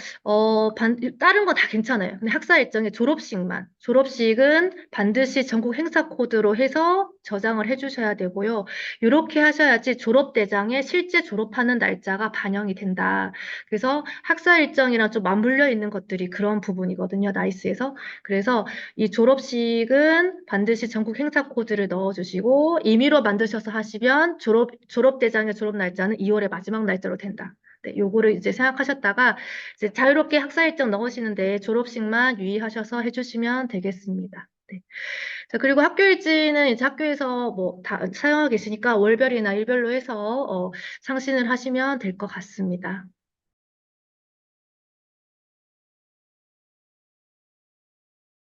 다른 거 다 괜찮아요. 근데 학사 일정에 졸업식은 반드시 전국 행사 코드로 해서 저장을 해주셔야 되고요. 이렇게 하셔야지 졸업대장에 실제 졸업하는 날짜가 반영이 된다. 그래서 학사 일정이랑 좀 맞물려 있는 것들이 그런 부분이거든요. 나이스에서. 그래서 이 졸업식은 반드시 전국 행사 코드를 넣어주시고 임의로 만드셔서 하시면 졸업대장의 졸업 날짜는 2월의 마지막 날짜로 된다. 네, 요거를 이제 생각하셨다가 이제 자유롭게 학사 일정 넣으시는데 졸업식만 유의하셔서 해주시면 되겠습니다. 네. 자, 그리고 학교 일지는 이제 학교에서 뭐 다 사용하고 계시니까 월별이나 일별로 해서 상신을 하시면 될 것 같습니다.